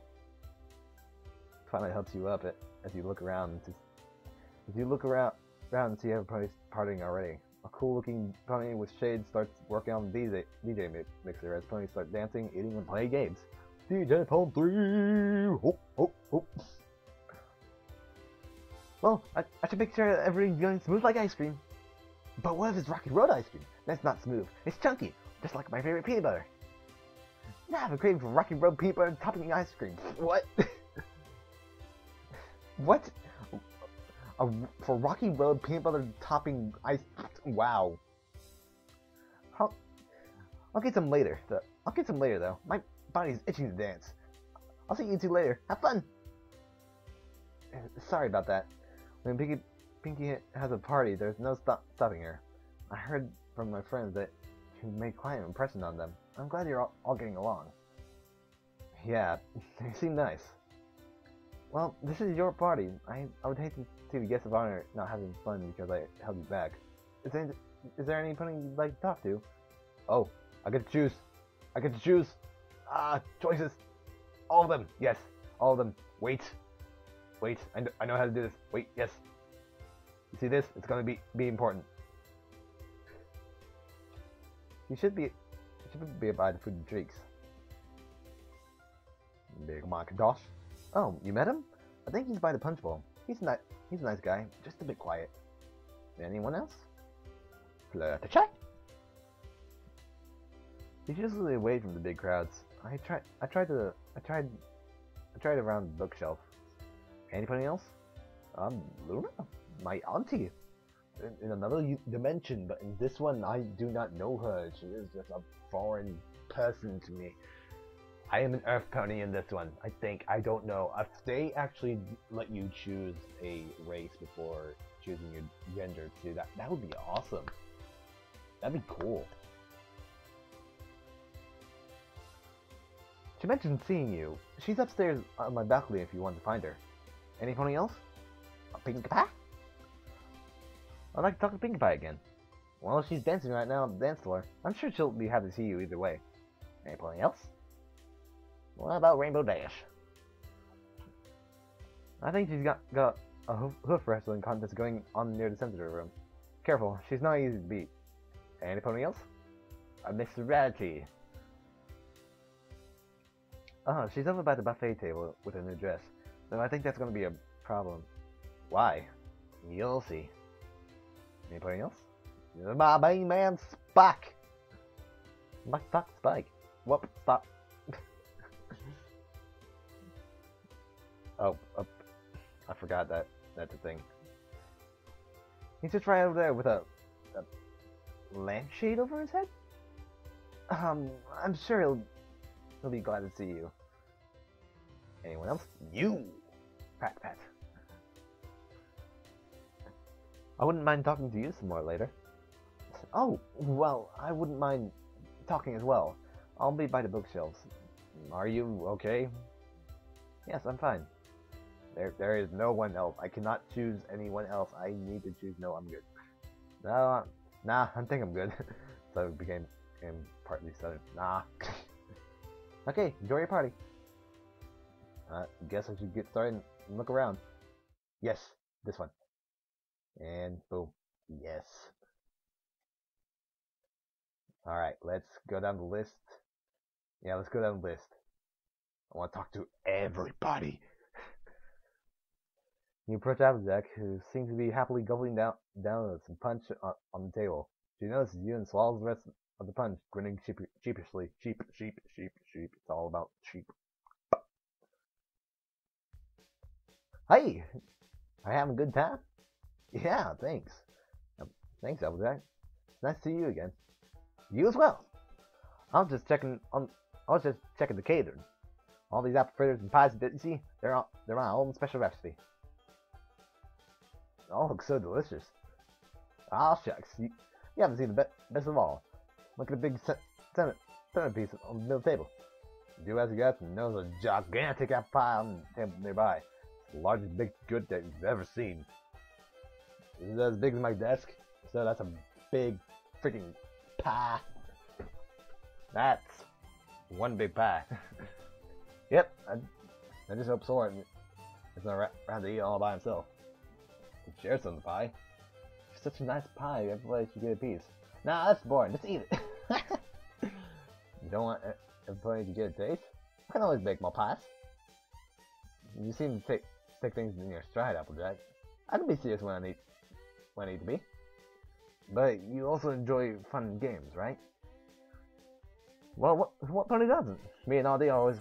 Twilight helps you up as you look around. As you look around and see everybody's partying already. A cool-looking pony with shades starts working on the DJ mixer as ponies start dancing, eating, and playing games. DJ Pony 3! Hope, hope, hope. Well, I should make sure that everything's going smooth like ice cream. But what if it's Rocky Road ice cream? That's not smooth. It's chunky, just like my favorite peanut butter. Now I have a craving for Rocky Road peanut butter topping ice cream. What? What? For Rocky Road peanut butter topping ice... Wow. I'll get some later. Though. My body's itching to dance. I'll see you two later. Have fun! Sorry about that. When Pinky has a party, there's no stopping her. I heard from my friends that you made quite an impression on them. I'm glad you're all getting along. Yeah, they seem nice. Well, this is your party. I would hate to see the guest of honor not having fun because I held you back. Is there any pony you'd like to talk to? Oh, I get to choose. Choices. All of them. Yes, all of them. Wait. I know how to do this. Wait, yes. You see this? It's gonna be important. You should be by the food and drinks. Big Macintosh. Oh, you met him? I think he's by the punch bowl. He's a nice guy, just a bit quiet. Anyone else? Flirtatious? He's usually away from the big crowds. I tried around the bookshelf. Anybody else? Luna? My auntie. In another dimension, but in this one, I do not know her. She is just a foreign person to me. I am an Earth pony in this one, I think. I don't know. If they actually let you choose a race before choosing your gender too, that would be awesome. That'd be cool. She mentioned seeing you. She's upstairs on my balcony if you want to find her. Any pony else? A Pinkie Pie? I'd like to talk to Pinkie Pie again. Well, she's dancing right now on the dance floor. I'm sure she'll be happy to see you either way. Any pony else? What about Rainbow Dash? I think she's got a hoof wrestling contest going on near the sensitive room. Careful, she's not easy to beat. Any pony else? A Mr. Rarity. Oh, she's over by the buffet table with a new dress. Though I think that's going to be a problem. Why? You'll see. Anybody else? My main man, Spike! Spike. Whoop, stop. I forgot that's a thing. He's just right over there with a lampshade over his head. I'm sure he'll be glad to see you. Anyone else? You! Pat, pat. I wouldn't mind talking to you some more later. Oh, well, I wouldn't mind talking as well. I'll be by the bookshelves. Are you okay? Yes, I'm fine. There is no one else. I cannot choose anyone else. I need to choose. No, I'm good. No, nah, I think I'm good. So it became partly southern. Nah. Okay, enjoy your party. Guess I should get started and look around. Yes, this one. And boom. Yes. Alright, let's go down the list. Yeah, let's go down the list. I want to talk to everybody. You approach Applejack, who seems to be happily gobbling down some punch on the table. She notices you and swallows the rest of the punch, grinning sheepishly. Sheep. It's all about sheep. Hey! Are you having a good time? Yeah, thanks. Thanks, Applejack. Nice to see you again. You as well. I was just checking the catering. All these apple fritters and pies that you see, they're my own special recipe. They all look so delicious. Ah, shucks. You haven't seen the best of all. Look at the big centerpiece on the middle table. Do as you guess, and there's a gigantic apple pie on the table nearby. It's the largest baked good that you've ever seen. Is it as big as my desk? So that's a big freaking pie. That's one big pie. Yep, I just hope Soren is not around to eat all by himself. Share some of the pie. It's such a nice pie, everybody should get a piece. Nah, that's boring, just eat it. You don't want everybody to get a taste? I can always bake more pies. You seem to take things in your stride, Applejack. I can be serious when I need to be. But you also enjoy fun games, right? Well, what party doesn't? Me and RD always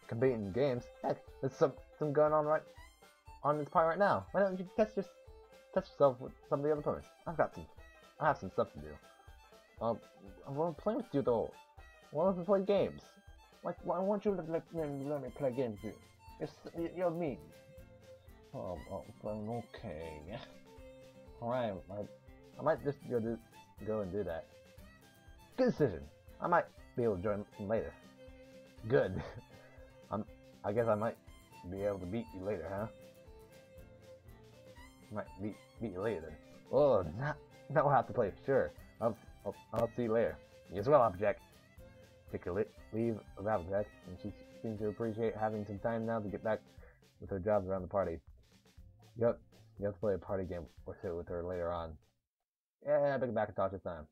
compete in games. Heck, there's some going on right on this party right now. Why don't you test yourself with some of the other players? I have some stuff to do. I want to play with you though. I want to play games. Why won't you let me play games with you? You're mean. Oh, okay. Alright, I might just go and do that. Good decision. I might be able to join them later. Good. I guess I might be able to beat you later, huh? Might beat you later. Oh, now we'll have to play. Sure. I'll see you later. You as well, Applejack. Take your leave of Applejack, and she seems to appreciate having some time now to get back with her jobs around the party. Yep, you have to play a party game or two with her later on. Yeah, bring it back and talk this time.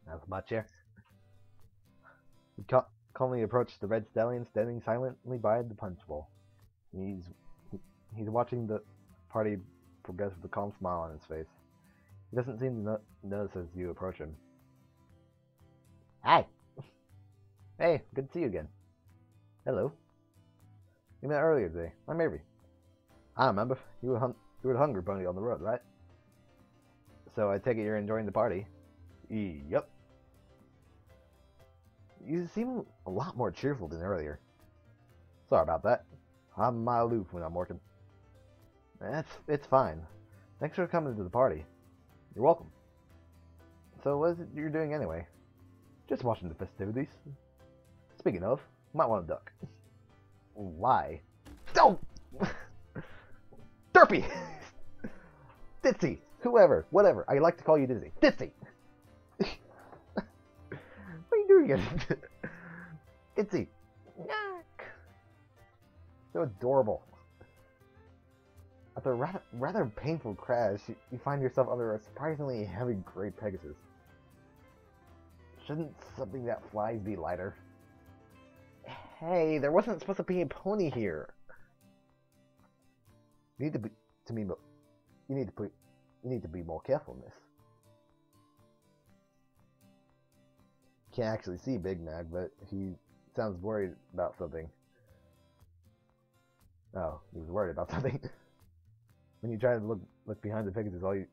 That's my chair. We calmly approached the red stallion standing silently by the punch bowl. He's watching the party progress with a calm smile on his face. He doesn't seem to notice as you approach him. Hi! Hey, good to see you again. Hello. We met earlier today. I'm Avery. I remember. You were the hungry pony on the road, right? So I take it you're enjoying the party? Yep. You seem a lot more cheerful than earlier. Sorry about that. I'm aloof when I'm working. It's fine. Thanks for coming to the party. You're welcome. So what is it you're doing anyway? Just watching the festivities. Speaking of, might want to duck. Why? Don't! Derpy! Ditzy! Whoever, whatever. I like to call you Dizzy. Ditzy! What are you doing again? Ditzy! So adorable. After a rather painful crash, you find yourself under a surprisingly heavy gray Pegasus. Shouldn't something that flies be lighter? Hey, there wasn't supposed to be a pony here. You need to be more careful in this. can't actually see Big Mac, but he sounds worried about something. Oh, he's worried about something. When you try to look behind the Pegasus, all you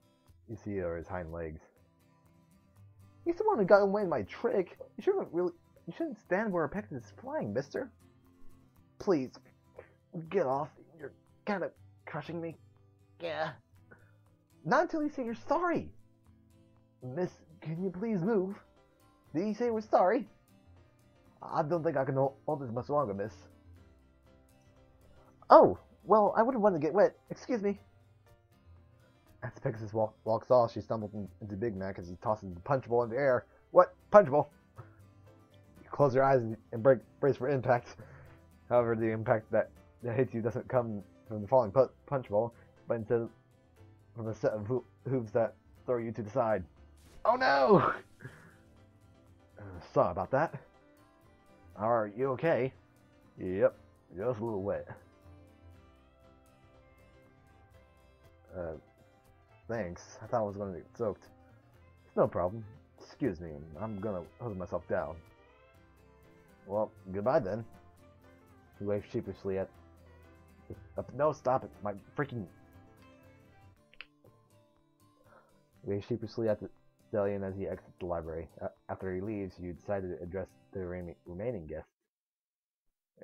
see are his hind legs. He's the one who got away with my trick. You shouldn't stand where a Pegasus is flying, mister. Please, get off. You're kind of crushing me. Yeah. Not until you say you're sorry. Miss, can you please move? Did you say we're sorry? I don't think I can hold this much longer, miss. Oh, well, I wouldn't want to get wet. Excuse me. As Pegasus walks off, she stumbles into Big Mac as he tosses the punch bowl in the air. What? Punch bowl? You close your eyes and brace for impact. However, the impact that hits you doesn't come from the falling punch bowl, but instead from a set of hooves that throw you to the side. Oh no! Sorry about that. Are you okay? Yep, just a little wet. Thanks. I thought I was going to get soaked. It's no problem. Excuse me, I'm gonna hose myself down. Well, goodbye then. He waves sheepishly at... No, stop it. My freaking... He waves sheepishly at the stallion as he exits the library. After he leaves, you decide to address the remaining guests.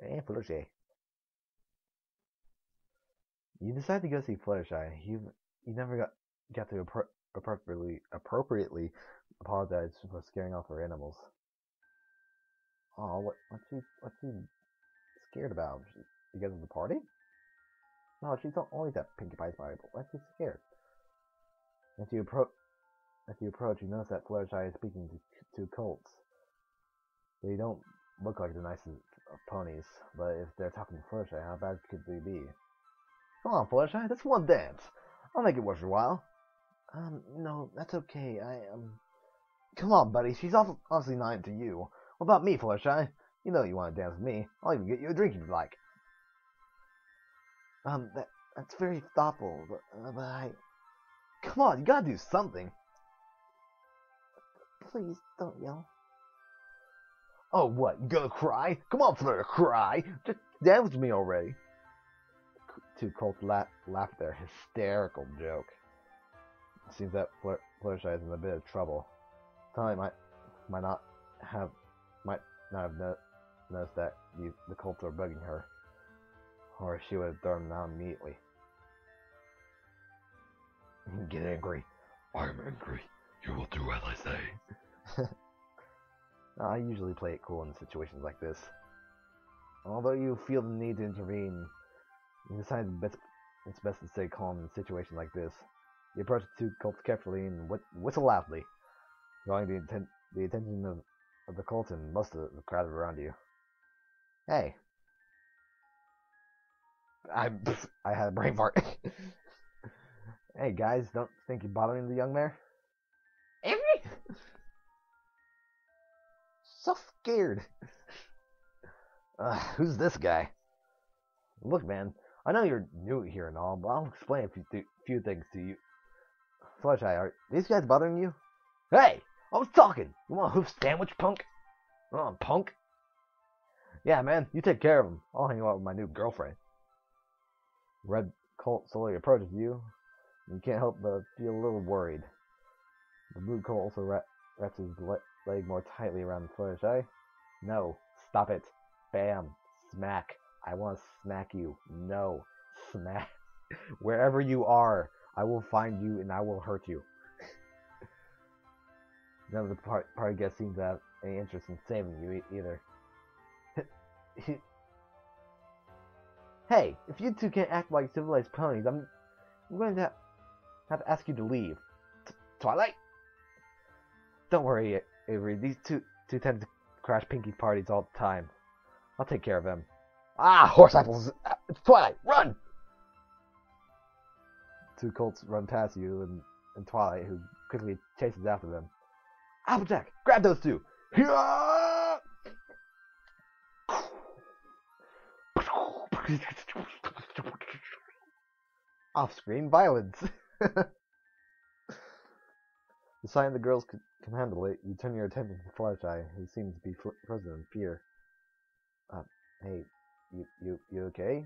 Hey, Fluttershy. You decide to go see Fluttershy. You never got to appropriately apologize for scaring off her animals. Oh, what's she scared about? Because of the party? No, she's always at Pinkie Pie's party, but why's she scared? As you approach, you notice that Fluttershy is speaking to two colts. They don't look like the nicest of ponies, but if they're talking to Fluttershy, how bad could they be? Come on, Fluttershy, that's one dance. I'll make it worth your while. No, that's okay. Come on, buddy. She's obviously not into you. What about me, Fluttershy? You know you want to dance with me. I'll even get you a drink if you like. That's very thoughtful, but I... Come on, you gotta do something. Please, don't yell. Oh, what? You gonna cry? Come on, Flutter, cry! Just dance with me already. Two colts laugh at their hysterical joke. It seems that Fluttershy is in a bit of trouble. Tommy might not have noticed that the colts are bugging her, or she would have thrown them out immediately. Get angry. I'm angry. You will do as I say. I usually play it cool in situations like this. Although you feel the need to intervene, you decide it's best to stay calm in a situation like this. You approach the two colts carefully and whistle loudly, drawing the attention of the colts and most of the crowd around you. Hey. I had a brain fart. Hey guys, don't think you're bothering the young mare? Avery? So scared. Who's this guy? Look, man, I know you're new here and all, but I'll explain a few things to you. Fluttershy, are these guys bothering you? Hey, I was talking. You want a hoof sandwich, punk? Punk? Yeah, man, you take care of them. I'll hang out with my new girlfriend. Red colt slowly approaches you. You can't help but feel a little worried. The blue colt also wraps his leg more tightly around Fluttershy. No, stop it. Bam. Smack. I want to smack you. No. Smack. Wherever you are, I will find you and I will hurt you. None of the party guests seem to have any interest in saving you either. Hey, if you two can't act like civilized ponies, I'm going to have to ask you to leave. Twilight? Don't worry, Avery. These two tend to crash Pinkie parties all the time. I'll take care of them. Ah, horse apples! It's Twilight! Run! Two colts run past you, and Twilight, who quickly chases after them. Applejack, grab those two! Off-screen violence. Deciding the girls can handle it, you turn your attention to Fluttershy, who seems to be frozen in fear. Hey, you okay?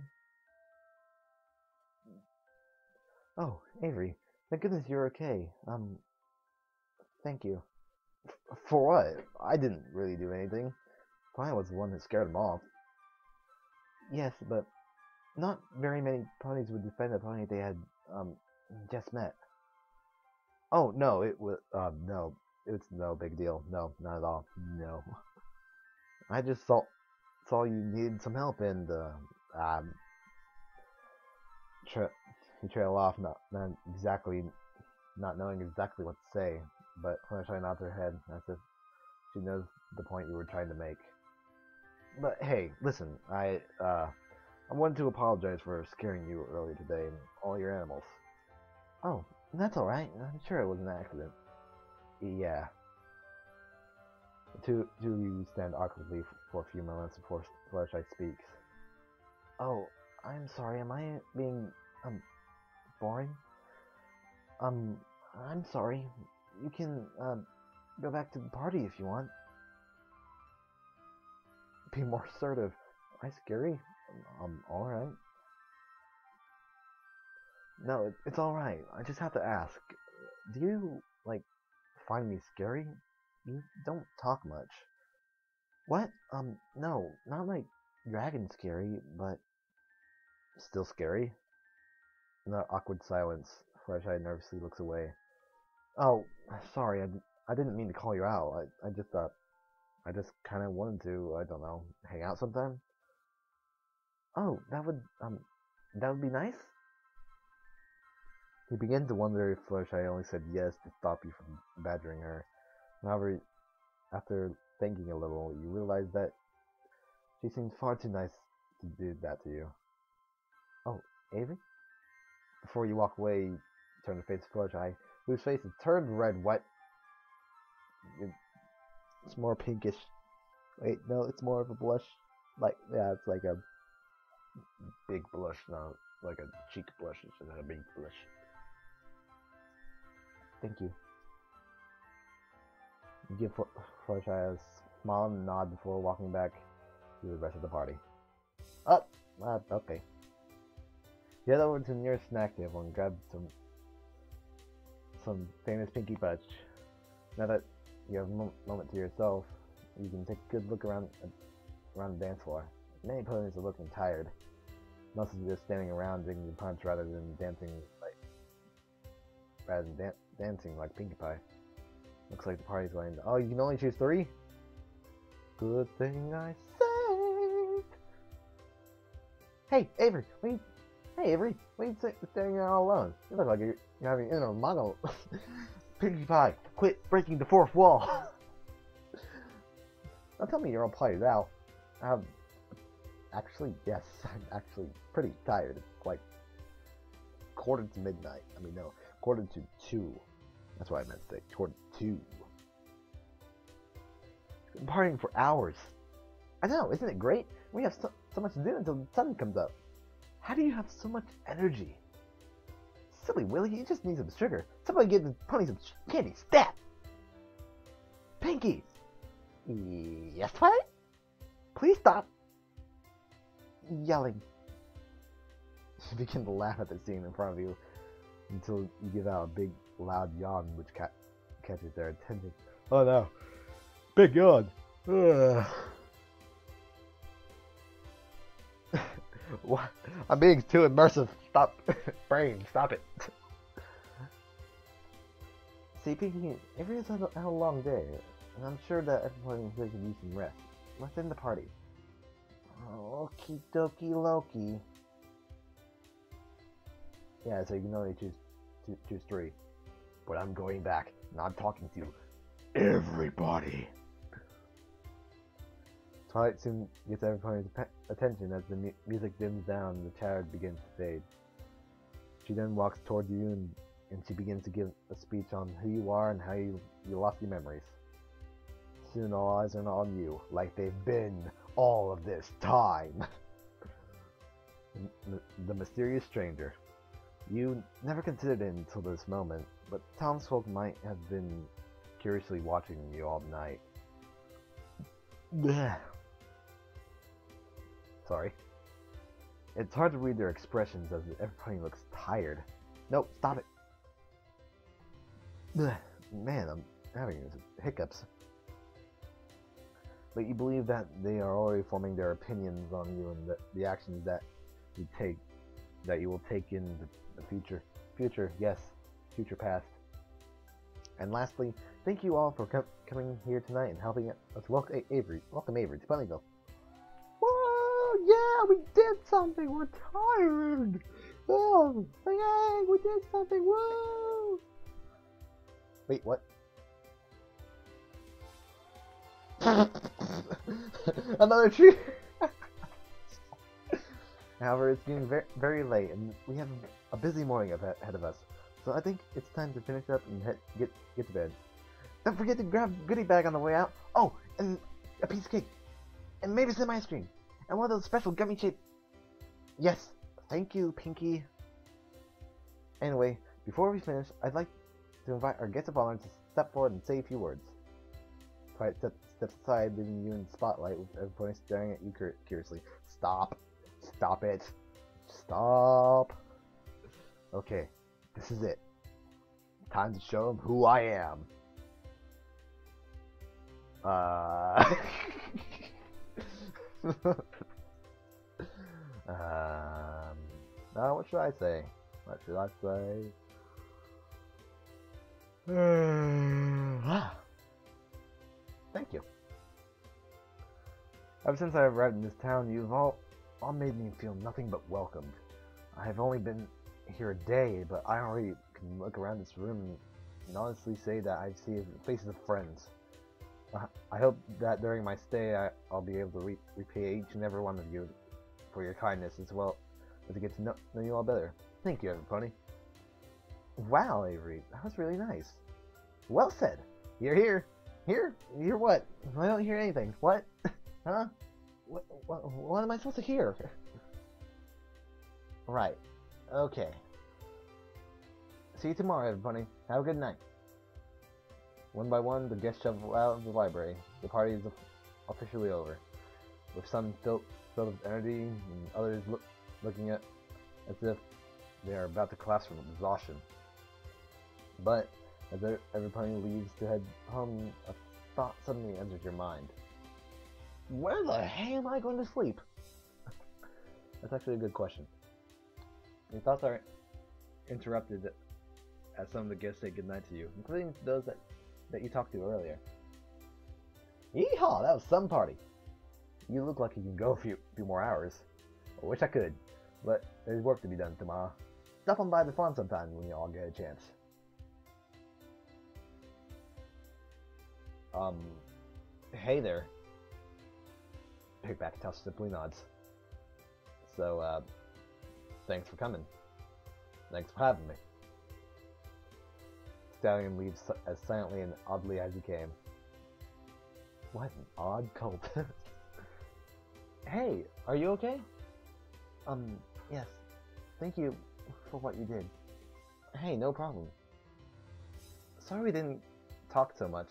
Oh, Avery, thank goodness you're okay. Thank you. For what? I didn't really do anything. I was the one who scared them off. Yes, but not very many ponies would defend a pony they had, just met. Oh, no, no. It's no big deal. No, not at all. No. I just saw you needed some help and, he trailed off, not knowing exactly what to say, but Fluttershy nods her head as if she knows the point you were trying to make. But hey, listen, I wanted to apologize for scaring you earlier today and all your animals. Oh, that's alright. I'm sure it was an accident. Yeah. The two of you stand awkwardly for a few moments before Fluttershy speaks. Oh, I'm sorry, am I being, boring? I'm sorry. You can, go back to the party if you want. Be more assertive. Am I scary? Alright. No, it's alright. I just have to ask. Do you, find me scary? You don't talk much. What? No. Not like dragon scary, but still scary. In the awkward silence, Fluttershy nervously looks away. Oh, sorry, I didn't mean to call you out. I just thought, I just kind of wanted to, I don't know, hang out sometime. Oh, that would be nice? He began to wonder if Fluttershy only said yes to stop you from badgering her. However, after thinking a little, you realize that she seems far too nice to do that to you. Oh, Avery? Before you walk away, you turn to face Fluttershy, whose face is turned red. What? It's more pinkish. Wait, no, it's more of a blush. Yeah, it's like a big blush, not like a cheek blush. It's not a big blush. Thank you. You give Fluttershy a smile and nod before walking back to the rest of the party. Oh, okay. You head over to the nearest snack table and grab some famous Pinky Fudge. Now that you have a moment to yourself, you can take a good look around the dance floor. Many ponies are looking tired. Most of them are just standing around drinking punch rather than dancing like Pinkie Pie. Looks like the party's going to... Oh, you can only choose 3? Good thing I saved. Hey, Avery, Hey, Avery, why are you standing there all alone? You look like you're having inner monologue. Pinkie Pie, quit breaking the fourth wall. Don't tell me you're all played out. Actually, yes, I'm actually pretty tired. It's like 1:45 to midnight. I mean, no, 1:45 to 2. That's what I meant to say. 1:45 to 2. Been partying for hours. I know, isn't it great? We have so much to do until the sun comes up. How do you have so much energy? Silly Willy, you just need some sugar. Somebody give the pony some candy. Stat! Pinky! Yes, Twilight? Please stop yelling. You begin to laugh at the scene in front of you until you give out a big, loud yawn which catches their attention. Oh no. Big yawn. What? I'm being too immersive. Stop. Brain, stop it. See, Pinky, everyone's had a long day, and I'm sure that everyone here could use some rest. Let's end the party. Okie dokie Loki. Yeah, so you can only choose 3. But I'm going back, and I'm talking to everybody. Twilight soon gets everybody's attention as the music dims down and the chatter begins to fade. She then walks toward you and she begins to give a speech on who you are and how you lost your memories. Soon all eyes are on you, like they've been all of this time. The mysterious stranger. You never considered it until this moment, but townsfolk might have been curiously watching you all night. Blech. Sorry. It's hard to read their expressions as everybody looks tired. Nope, stop it. Blech. Man, I'm having hiccups. But you believe that they are already forming their opinions on you and the actions that you will take in the future. Yes, future past. And lastly, thank you all for coming here tonight and helping us welcome Avery. Welcome Avery to Ponyville. Whoa, yeah, we did something. We're tired. Oh, yay, we did something. Woo! Wait, what? Another tree. However, it's getting very, very late, and we have a busy morning ahead of us. So I think it's time to finish up and get to bed. Don't forget to grab a goodie bag on the way out. Oh, and a piece of cake, and maybe some ice cream, and one of those special gummy shaped. Yes, thank you, Pinky. Anyway, before we finish, I'd like to invite our guest of honor to step forward and say a few words. Twilight steps aside, leaving you in the spotlight with everybody staring at you curiously. Stop. Stop it. Stop. Okay, this is it. Time to show them who I am. Now what should I say? What should I say? Thank you. Ever since I arrived in this town, you've all made me feel nothing but welcomed. I have only been here a day, but I already can look around this room and honestly say that I see faces of friends. I hope that during my stay, I'll be able to repay each and every one of you for your kindness, as well as to get to know you all better. Thank you, everybody. Wow, Avery, that was really nice. Well said. You're here. Here? Hear what? I don't hear anything. What? Huh? What am I supposed to hear? Right. Okay. See you tomorrow, everybody. Have a good night. One by one, the guests shuffle out of the library. The party is officially over. With some filled with energy, and others looking at as if they are about to collapse from exhaustion. But as everybody leaves to head home, a thought suddenly enters your mind. Where the hell am I going to sleep? That's actually a good question. Your thoughts are interrupted as some of the guests say goodnight to you, including those that you talked to earlier. Yeehaw! That was some party! You look like you can go a few more hours. I wish I could, but there's work to be done tomorrow. Stop on by the farm sometime when you all get a chance. Hey there. Pickback Tough simply nods. So, thanks for coming. Thanks for having me. Stallion leaves as silently and oddly as he came. What an odd cult. Hey, are you okay? Yes. Thank you for what you did. Hey, no problem. Sorry we didn't talk so much.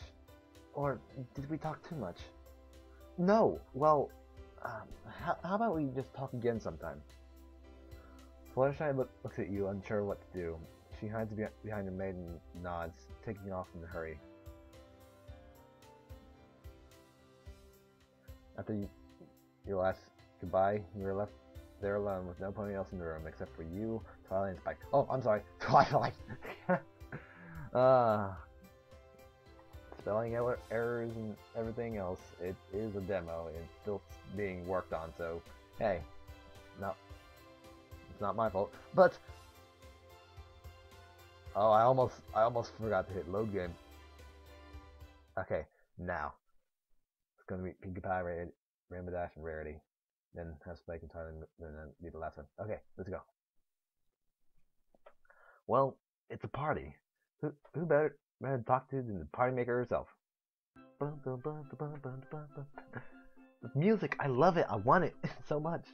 Or did we talk too much? No, well, how about we just talk again sometime? Fluttershy looks at you, unsure what to do. She hides behind her maid and nods, taking off in a hurry. After your last goodbye, you are left there alone with no pony else in the room except for you, Twilight, and Spike. Oh, I'm sorry, Twilight! Spelling errors and everything else. It is a demo. It's still being worked on, so hey, no, it's not my fault. But oh, I almost forgot to hit load game. Okay, now it's gonna be Pinkie Pie, Rainbow Dash, and Rarity. Then have Spike and Tyler, and then be the last one. Okay, let's go. Well, it's a party. Who better to talk to than the party maker herself? The music, I love it. I want it so much.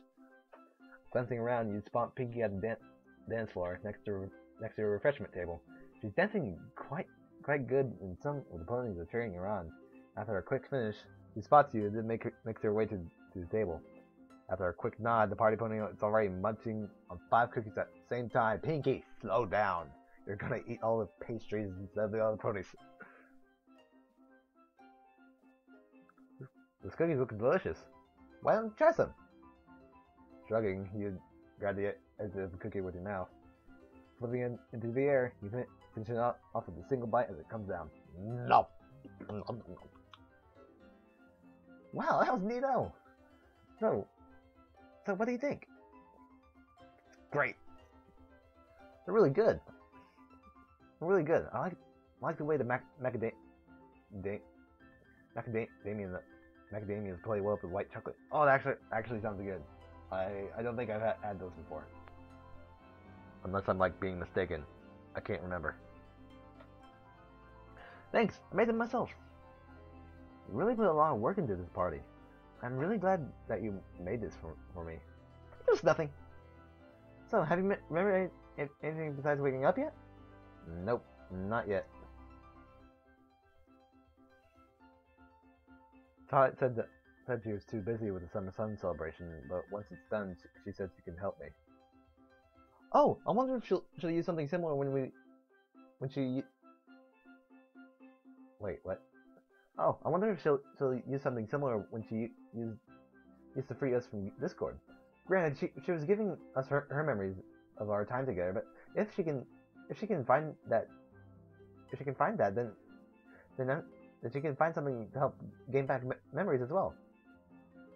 Glancing around, you spot Pinkie at the dance floor next to a refreshment table. She's dancing quite good, and some of the ponies are cheering her on. After a quick finish, she spots you and then makes her way to the table. After a quick nod, the party pony is already munching on 5 cookies at the same time. Pinky, slow down. You're gonna eat all the pastries instead of the other ponies. Those cookies look delicious. Why don't you try some? Shrugging, you grab the edge of the cookie with your mouth. Flipping it into the air, you finish it off with a single bite as it comes down. No! Wow, that was neato! So what do you think? Great. They're really good. They're really good. I like the way the macadamias play well with white chocolate. Oh, that actually sounds good. I don't think I've had those before. Unless I'm like being mistaken. I can't remember. Thanks, I made them myself. You really put a lot of work into this party. I'm really glad that you made this for me. It was nothing. So, have you remembered anything besides waking up yet? Nope, not yet. Todd said she was too busy with the Summer Sun celebration, but once it's done, she said she can help me. Oh, I wonder if she'll use something similar when she... Wait, what? Oh, I wonder if she'll use something similar when she used to free us from Discord. Granted, she was giving us her memories of our time together, but if she can find that, then she can find something to help gain back memories as well.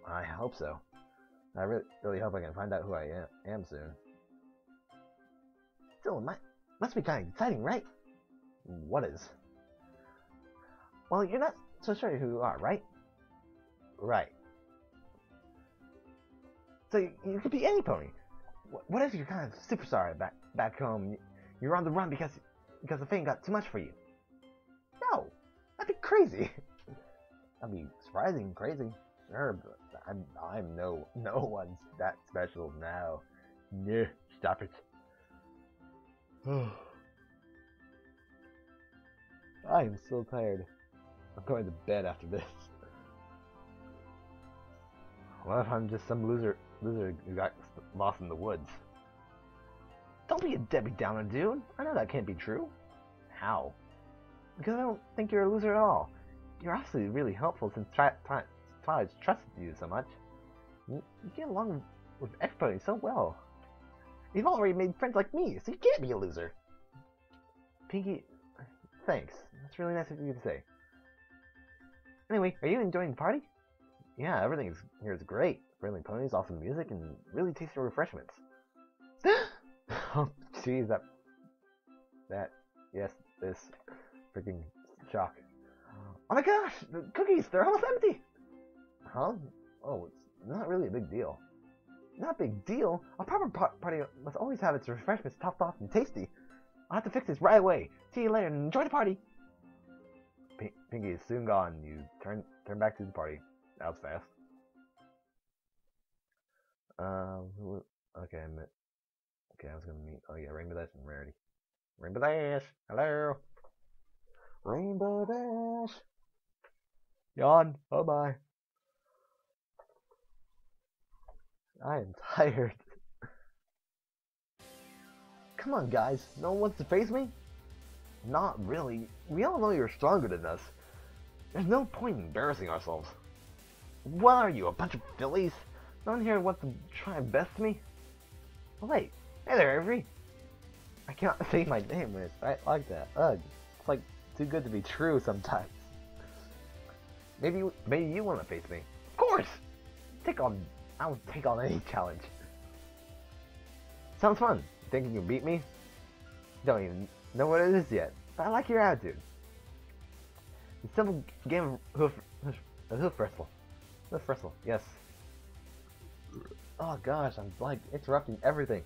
I hope so. I really hope I can find out who I am soon. Still, must be kind of exciting, right? What is? Well, you're not so sure who you are, right? Right. So you could be any pony. What if you're kind of superstar back home? You're on the run because the fame got too much for you. No, that'd be crazy. That'd be surprising, crazy. Sure, but I'm no one's that special now. Nah, stop it. I am so tired. I'm going to bed after this. What if I'm just some loser who got lost in the woods? Don't be a Debbie Downer, dude. I know that can't be true. How? Because I don't think you're a loser at all. You're obviously really helpful since Twilight's trusted you so much. You get along with everybody so well. You've already made friends like me, so you can't be a loser. Pinky, thanks. That's really nice of you to say. Anyway, are you enjoying the party? Yeah, everything here is great. Friendly ponies, awesome music, and really tasty refreshments. Oh, jeez, yes, this freaking shock. Oh my gosh, the cookies, they're almost empty! Huh? Oh, it's not really a big deal. Not a big deal? A proper party must always have its refreshments topped off and tasty. I'll have to fix this right away. See you later and enjoy the party! Pinky is soon gone. You turn back to the party. That was fast. Okay, I was gonna meet. Oh yeah, Rainbow Dash and Rarity. Rainbow Dash, hello. Rainbow Dash. Yawn. Bye bye. I am tired. Come on, guys. No one wants to face me? Not really. We all know you're stronger than us. There's no point in embarrassing ourselves. What are you, a bunch of fillies? No one here wants to try and best me? Oh, wait. Hey there, Avery. I can't say my name when it's right like that. Ugh. It's like too good to be true sometimes. Maybe you want to face me. Of course! I'll take on any challenge. Sounds fun. Think you can beat me? Don't even know what it is yet, but I like your attitude. The simple game of hoof wrestle. Hoof wrestle, yes. Oh gosh, I'm like interrupting everything.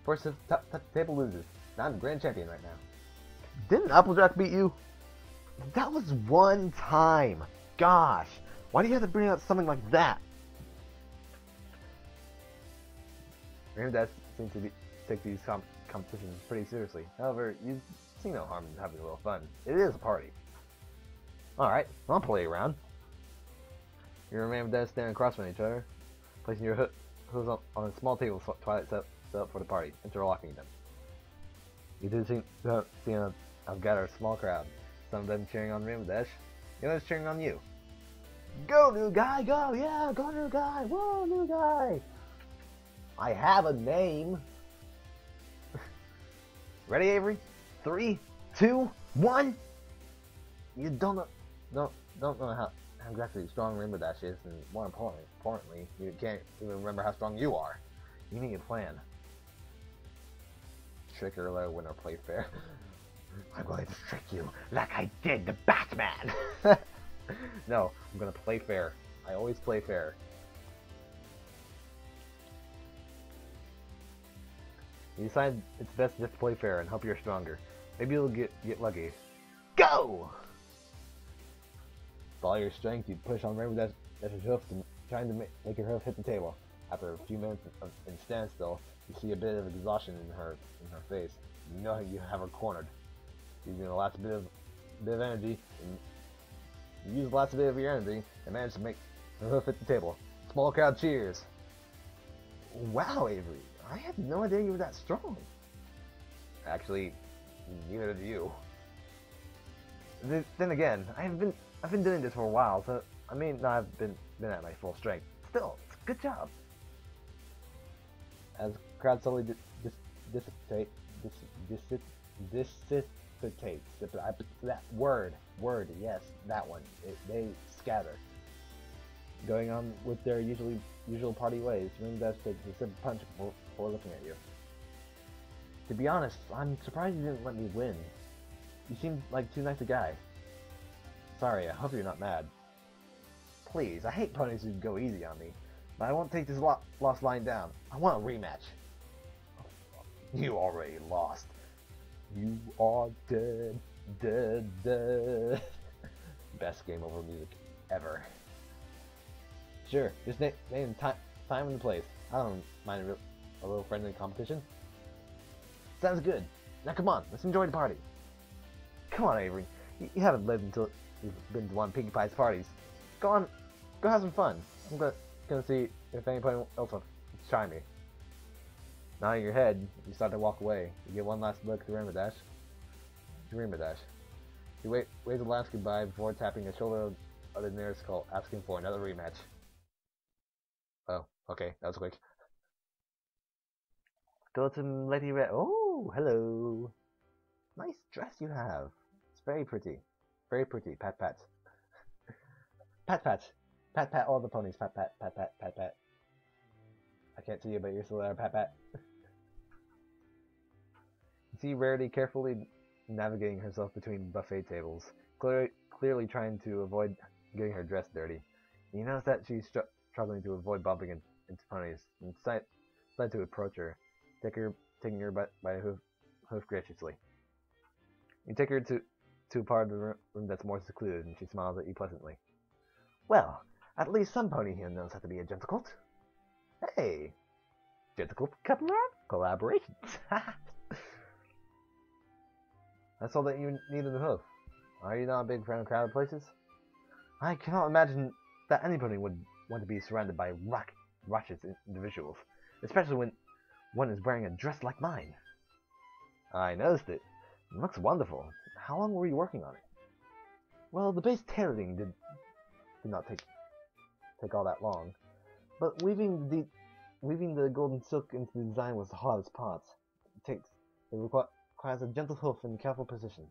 First top table loses. Now I'm the grand champion right now. Didn't Applejack beat you? That was one time. Gosh, why do you have to bring up something like that? Rainbow Dash seems to take these competitions pretty seriously. However, you see no harm in having a little fun. It is a party. Alright, I'll play around. You and Rainbow standing across from each other, placing your hooves on a small table Twilight set up for the party, interlocking them. You do see I've gathered a small crowd. Some of them cheering on Rainbow Dash, the others cheering on you. Go, new guy, go! Yeah, go, new guy! Whoa, new guy! I have a name! Ready, Avery? 3, 2, 1! You don't know how exactly strong Rainbow Dash is, and more importantly, you can't even remember how strong you are. You need a plan. Trick her, let her win or play fair. I'm going to trick you like I did the Batman! No, I'm gonna play fair. I always play fair. You decide it's best just to play fair and hope you're stronger. Maybe you'll get lucky. Go! With all your strength, you push on Rainbow Dash's hoof, trying to make her hoof hit the table. After a few minutes in standstill, you see a bit of exhaustion in her face. You know you have her cornered. Using the last bit of energy, and you use the last bit of your energy and manage to make her hoof hit the table. Small crowd cheers. Wow, Avery, I had no idea you were that strong. Actually, neither do you. Then again, I've been doing this for a while, so I may not have been at my full strength. Still, it's a good job. As the crowd slowly dissipates, that word, yes, that one. They scatter. Going on with their usual party ways, Rainbow Dash takes a simple punch before looking at you. To be honest, I'm surprised you didn't let me win. You seem like too nice a guy. Sorry, I hope you're not mad. Please, I hate ponies who go easy on me, but I won't take this loss lying down. I want a rematch. You already lost. You are dead. Best game over music ever. Sure, just name time and place. I don't mind a little friendly competition. Sounds good. Now come on, let's enjoy the party. Come on, Avery. You haven't lived until you've been to one Pinkie Pie's parties. Go on, go have some fun. I'm gonna see if anybody else will try me. Nodding your head, you start to walk away. You get one last look to Rainbow Dash. You waves a last goodbye before tapping the shoulder of the nearest cult, asking for another rematch. Oh, okay, that was quick. Go to Lady Red. Oh, hello. Nice dress you have. It's very pretty. Very pretty. Pat pat. Pat pat. Pat pat all the ponies. Pat pat. Pat pat. Pat pat. I can't see you, but you're still there. Pat pat. You see Rarity carefully navigating herself between buffet tables, clearly trying to avoid getting her dress dirty. You notice that she's struggling to avoid bumping into ponies, and decide to approach her, taking her by a hoof graciously. You take her to a part of the room that's more secluded, and she smiles at you pleasantly. Well, at least some pony here knows how to be a Gentlecolt. Hey! Gentlecolt Collaborations! That's all that you need in the hoof. Are you not a big fan of crowded places? I cannot imagine that anybody would want to be surrounded by righteous individuals, especially when one is wearing a dress like mine. I noticed it. It looks wonderful. How long were you working on it? Well, the base tailoring did not take all that long, but weaving the golden silk into the design was the hardest part. It requires a gentle hoof and careful precision.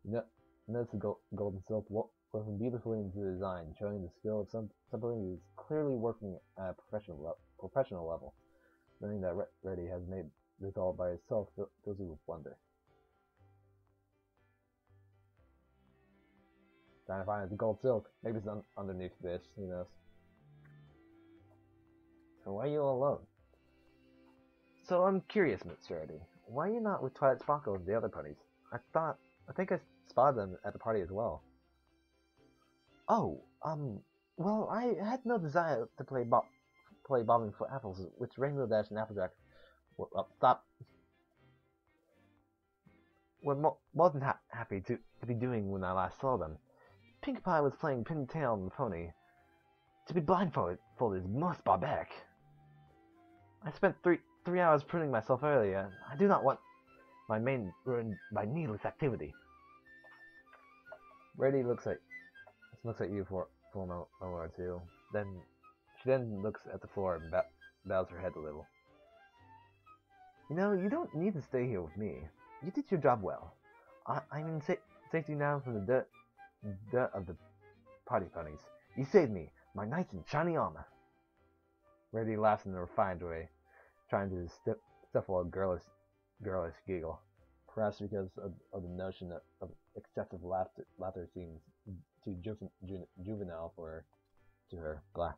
Notice the golden silk woven beautifully into the design, showing the skill of somebody who is clearly working at a professional level. Knowing that Reddy has made this all by itself fills you with wonder. Trying to find the gold silk. Maybe it's underneath this, who knows. So why are you all alone? So I'm curious, Miss Reddy. Why are you not with Twilight Sparkle and the other ponies? I think I spotted them at the party as well. Oh, well, I had no desire to play bobbing for apples with Rainbow Dash and Applejack Well, stop. What more than happy to be doing when I last saw them. Pink Pie was playing pin tail on the pony. To be blindfolded is most barbaric. I spent three hours pruning myself earlier. I do not want my mane ruined by needless activity. Rarity looks at you for a moment or two. She looks at the floor and bows her head a little. You know, you don't need to stay here with me. You did your job well. I'm in safety now from the dirt of the party ponies. You saved me, my knight in shiny armor. Rarity laughs in a refined way, trying to stifle a girlish giggle. Perhaps because of the notion of excessive laughter seems too juvenile to her. Blah.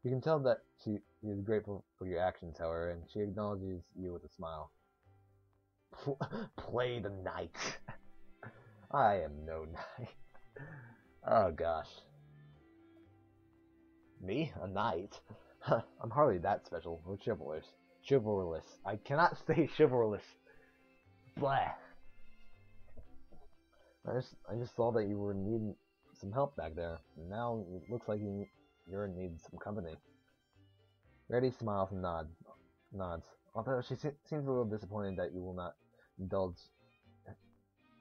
You can tell that she is grateful for your actions, however, and she acknowledges you with a smile. Play the knight. I am no knight. Oh gosh. Me? A knight? I'm hardly that special or chivalrous. Chivalrous. I cannot say chivalrous. Blah. I just saw that you were needing some help back there. And now it looks like you're in need of some company. Rarity smiles and nods. Although she seems a little disappointed that you will not indulge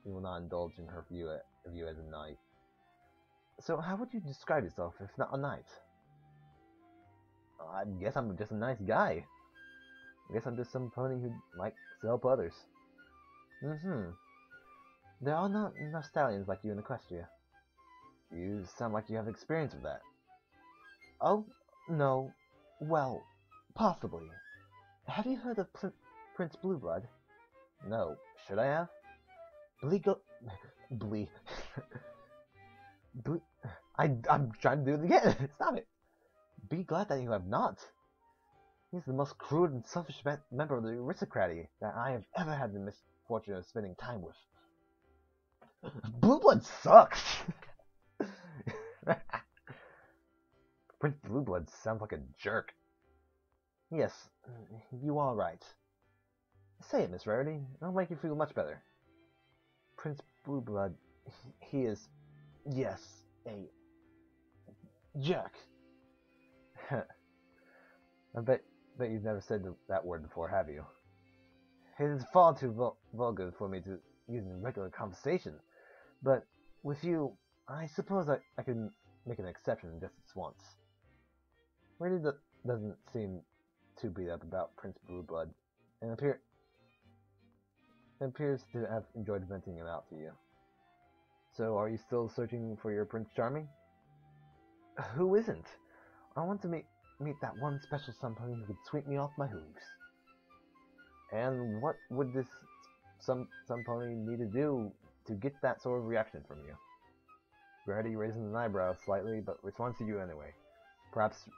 in her view of you as a knight. So how would you describe yourself if not a knight? I guess I'm just a nice guy. I guess I'm just some pony who likes to help others. There are not enough stallions like you in Equestria. You sound like you have experience with that. Oh, no. Well, possibly. Have you heard of Prince Blueblood? No. Should I have? I'm trying to do it again. Stop it. Be glad that you have not. He's the most crude and selfish member of the aristocracy that I have ever had the misfortune of spending time with. Blueblood sucks! Prince Blueblood sounds like a jerk. Yes, you are right. Say it, Miss Rarity. It'll make you feel much better. Prince Blueblood, he is, yes, a jerk. I bet you've never said that word before, have you? It is far too vulgar for me to use in regular conversation, but with you, I suppose I can make an exception just this once. Rarity doesn't seem too beat up about Prince Blueblood, and appears to have enjoyed venting it out to you. So, are you still searching for your Prince Charming? Who isn't? I want to meet that one special sun pony who could sweep me off my hooves. And what would this sun pony need to do to get that sort of reaction from you? Rarity raises an eyebrow slightly, but responds to you anyway. Perhaps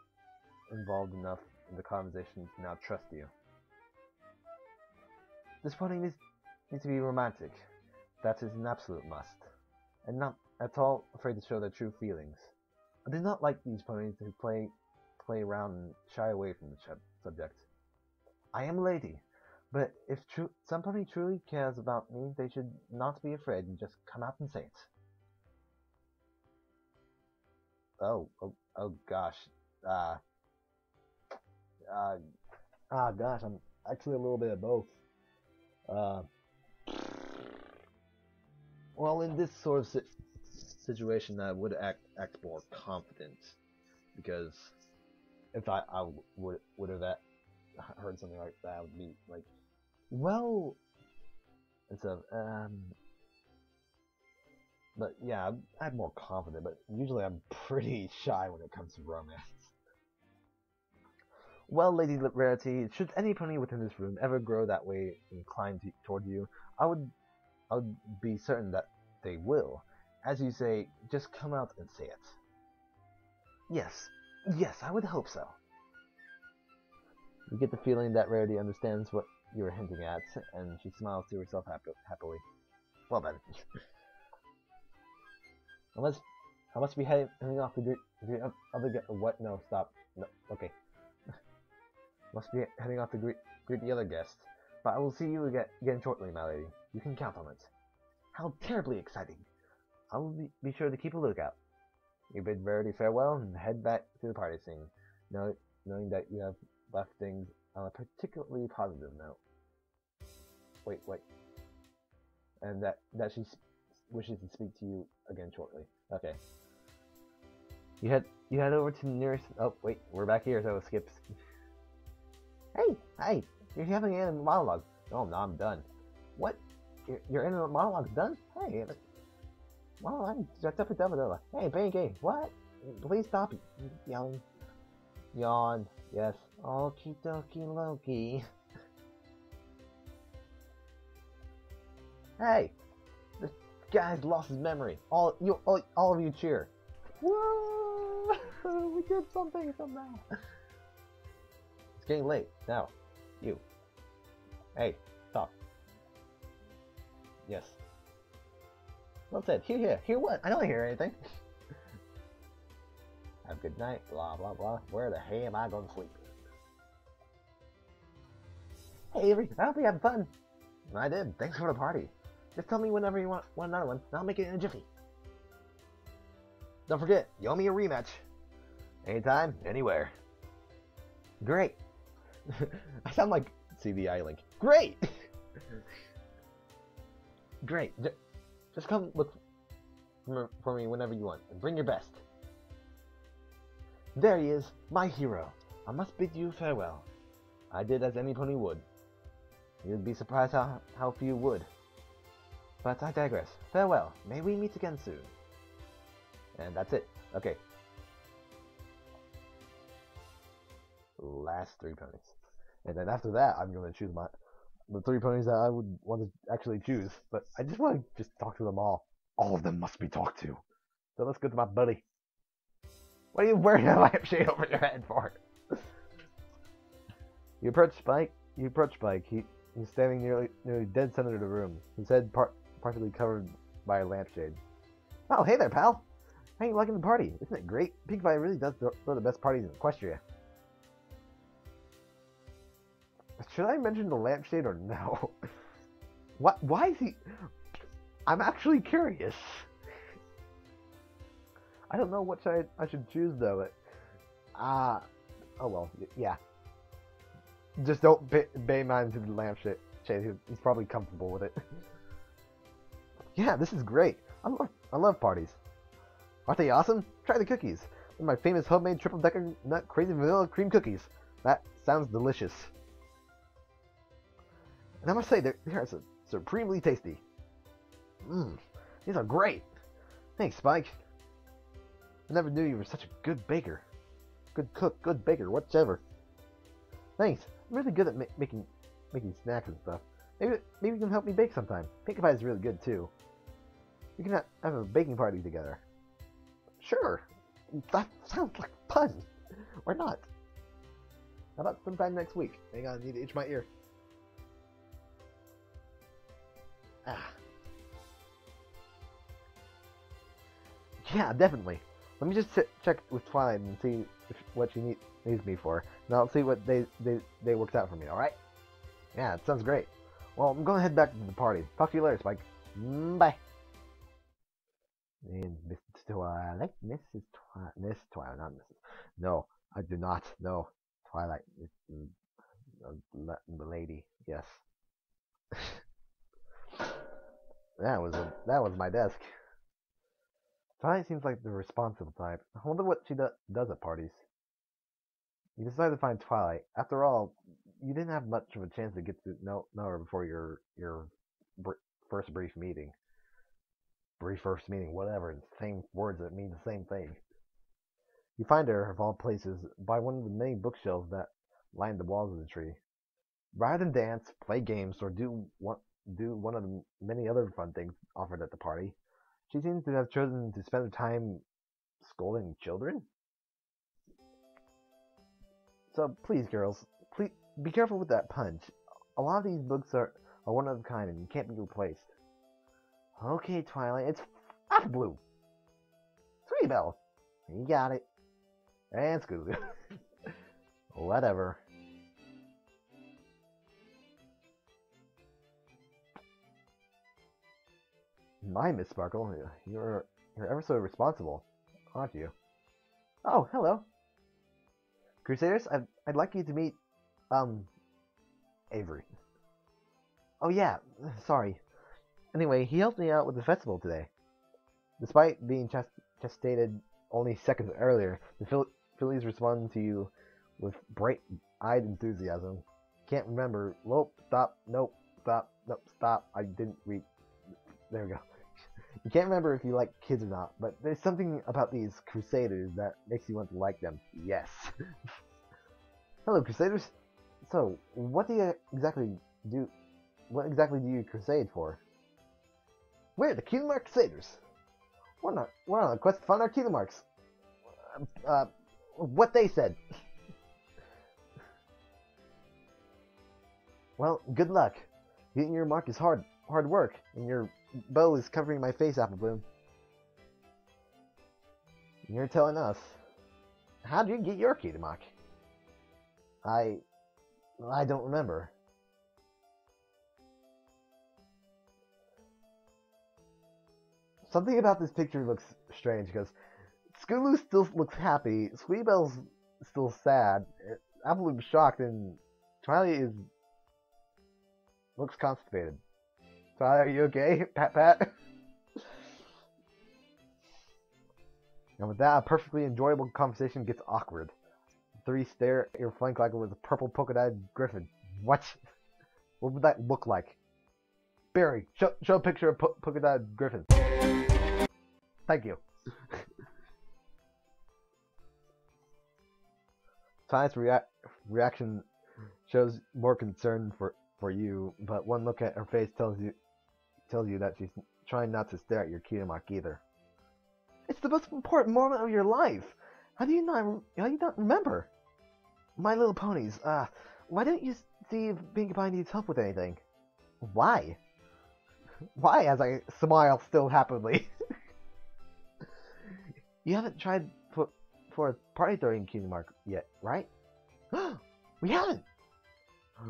involved enough in the conversation to now trust you. This pony needs to be romantic. That is an absolute must. And not at all afraid to show their true feelings. I do not like these ponies who play around and shy away from the subject. I am a lady, but if some pony truly cares about me, they should not be afraid and just come out and say it. Oh gosh. Gosh, I'm actually a little bit of both. Well, in this sort of situation, I would act more confident, because if I would have heard something like that, I would be like, well, instead of but yeah, I'm more confident. But usually, I'm pretty shy when it comes to romance. Well, Lady Rarity, should any pony within this room ever grow that way inclined toward you, I would be certain that they will. As you say, just come out and say it. Yes, I would hope so. You get the feeling that Rarity understands what you are hinting at, and she smiles to herself happily. Well then. I must be heading off the what? No, stop. No, okay. Must be heading off the greet the other guests. But I will see you again shortly, my lady. You can count on it. How terribly exciting. I will be sure to keep a lookout. You bid Verity farewell and head back to the party scene, knowing that you have left things on a particularly positive note. Wait. And that she wishes to speak to you again shortly. Okay. You head over to the nearest. Oh wait, we're back here, so it skips. Hey, you're having an monologue. Oh no, I'm done. What? Your inner monologue's done? Hey, well, I'm jacked up with Dumbledore. Hey, Banky, what? Please stop yelling. Yawn. Yes. Okie dokie Loki. Hey, this guy's lost his memory. All of you cheer. Woo! We did something somehow. It's getting late. Now, you. Hey, stop. Yes. Well said. Hear what? I don't hear anything. Have a good night. Blah blah blah. Where the hell am I going to sleep? Hey Avery, I hope you had fun. I did. Thanks for the party. Just tell me whenever you want another one, and I'll make it in a jiffy. Don't forget, you owe me a rematch. Anytime, anywhere. Great. I sound like CBI Link. Great. Great. Just come look for me whenever you want, and bring your best. There he is, my hero. I must bid you farewell. I did as any pony would. You'd be surprised how few would. But I digress. Farewell. May we meet again soon. And that's it. Okay. Last 3 ponies. And then after that, I'm going to choose the 3 ponies that I would want to actually choose. But I just want to talk to them all. All of them must be talked to. So let's go to my buddy. What are you wearing a lampshade over your head for? You approach Spike. He's standing nearly dead center of the room. His head partially covered by a lampshade. Oh, hey there, pal. How are you liking the party? Isn't it great? Pink Pie really does throw the best parties in Equestria. Should I mention the lampshade or no? What? Why is he? I'm actually curious. I don't know what I should choose though. But, oh well, yeah. Just don't pay mind to the lampshade. He's probably comfortable with it. Yeah, this is great. I love parties. Aren't they awesome? Try the cookies. They're my famous homemade triple decker nut crazy vanilla cream cookies. That sounds delicious. And I must say, they are supremely tasty. These are great. Thanks, Spike. I never knew you were such a good baker. Good cook, good baker, whichever. Thanks. I'm really good at making snacks and stuff. Maybe you can help me bake sometime. Pink Pie is really good too. We can have a baking party together. Sure. That sounds like fun. Or not. How about sometime next week? Hang on, I need to itch my ear. Yeah, definitely. Let me just check with Twilight and see what she needs me for. And I'll see what they works out for me, alright? Yeah, it sounds great. Well, I'm going to head back to the party. Talk to you later, Spike. Bye. And Miss Twilight, Miss Twilight, not Mrs. No, I do not. No, Twilight, the lady. Yes. that was my desk. Twilight seems like the responsible type. I wonder what she does at parties. You decided to find Twilight. After all, you didn't have much of a chance to get to know her before your first brief meeting. First meeting, whatever. Same words that mean the same thing. You find her, of all places, by one of the many bookshelves that lined the walls of the tree. Rather than dance, play games, or do one of the many other fun things offered at the party, she seems to have chosen to spend her time scolding children. So please, girls, please be careful with that punch. A lot of these books are one of a kind and can't be replaced. Okay, Twilight, it's Apple Blue. Sweetie Belle. You got it. And Scooby. Whatever. My Miss Sparkle, you're ever so responsible, aren't you? Oh, hello. Crusaders, I'd like you to meet, Avery. Oh yeah, sorry. Anyway, he helped me out with the festival today. Despite being chestated only seconds earlier, the Phillies responded to you with bright-eyed enthusiasm. Can't remember. Nope, stop, nope, stop, nope, stop. I didn't read. There we go. You can't remember if you like kids or not, but there's something about these Crusaders that makes you want to like them. Yes. Hello, Crusaders. So, what exactly do you crusade for? We're the Cutie Mark Crusaders. We're on a quest to find our cutie marks. What they said. Well, good luck. Getting your mark is hard work, and your bow is covering my face, Apple Bloom. You're telling us. How'd you get your cutie mark? I don't remember. Something about this picture looks strange because Scootaloo still looks happy, Squeebell's still sad, Apple's shocked, and Twilight looks constipated. Twilight, are you okay? Pat? And with that, a perfectly enjoyable conversation gets awkward. The three stare at your flank like it was a purple polka-dotted griffin. What? What would that look like? Barry, show a picture of polka-dotted griffin. Thank you. Twilight's reaction shows more concern for you, but one look at her face tells you that she's trying not to stare at your cutie mark either. It's the most important moment of your life. How do you not remember? My Little Ponies. Why don't you see if Pinkie Pie needs help with anything? Why? Why? As I smile still happily. You haven't tried for a party throwing cutie mark yet, right? We haven't.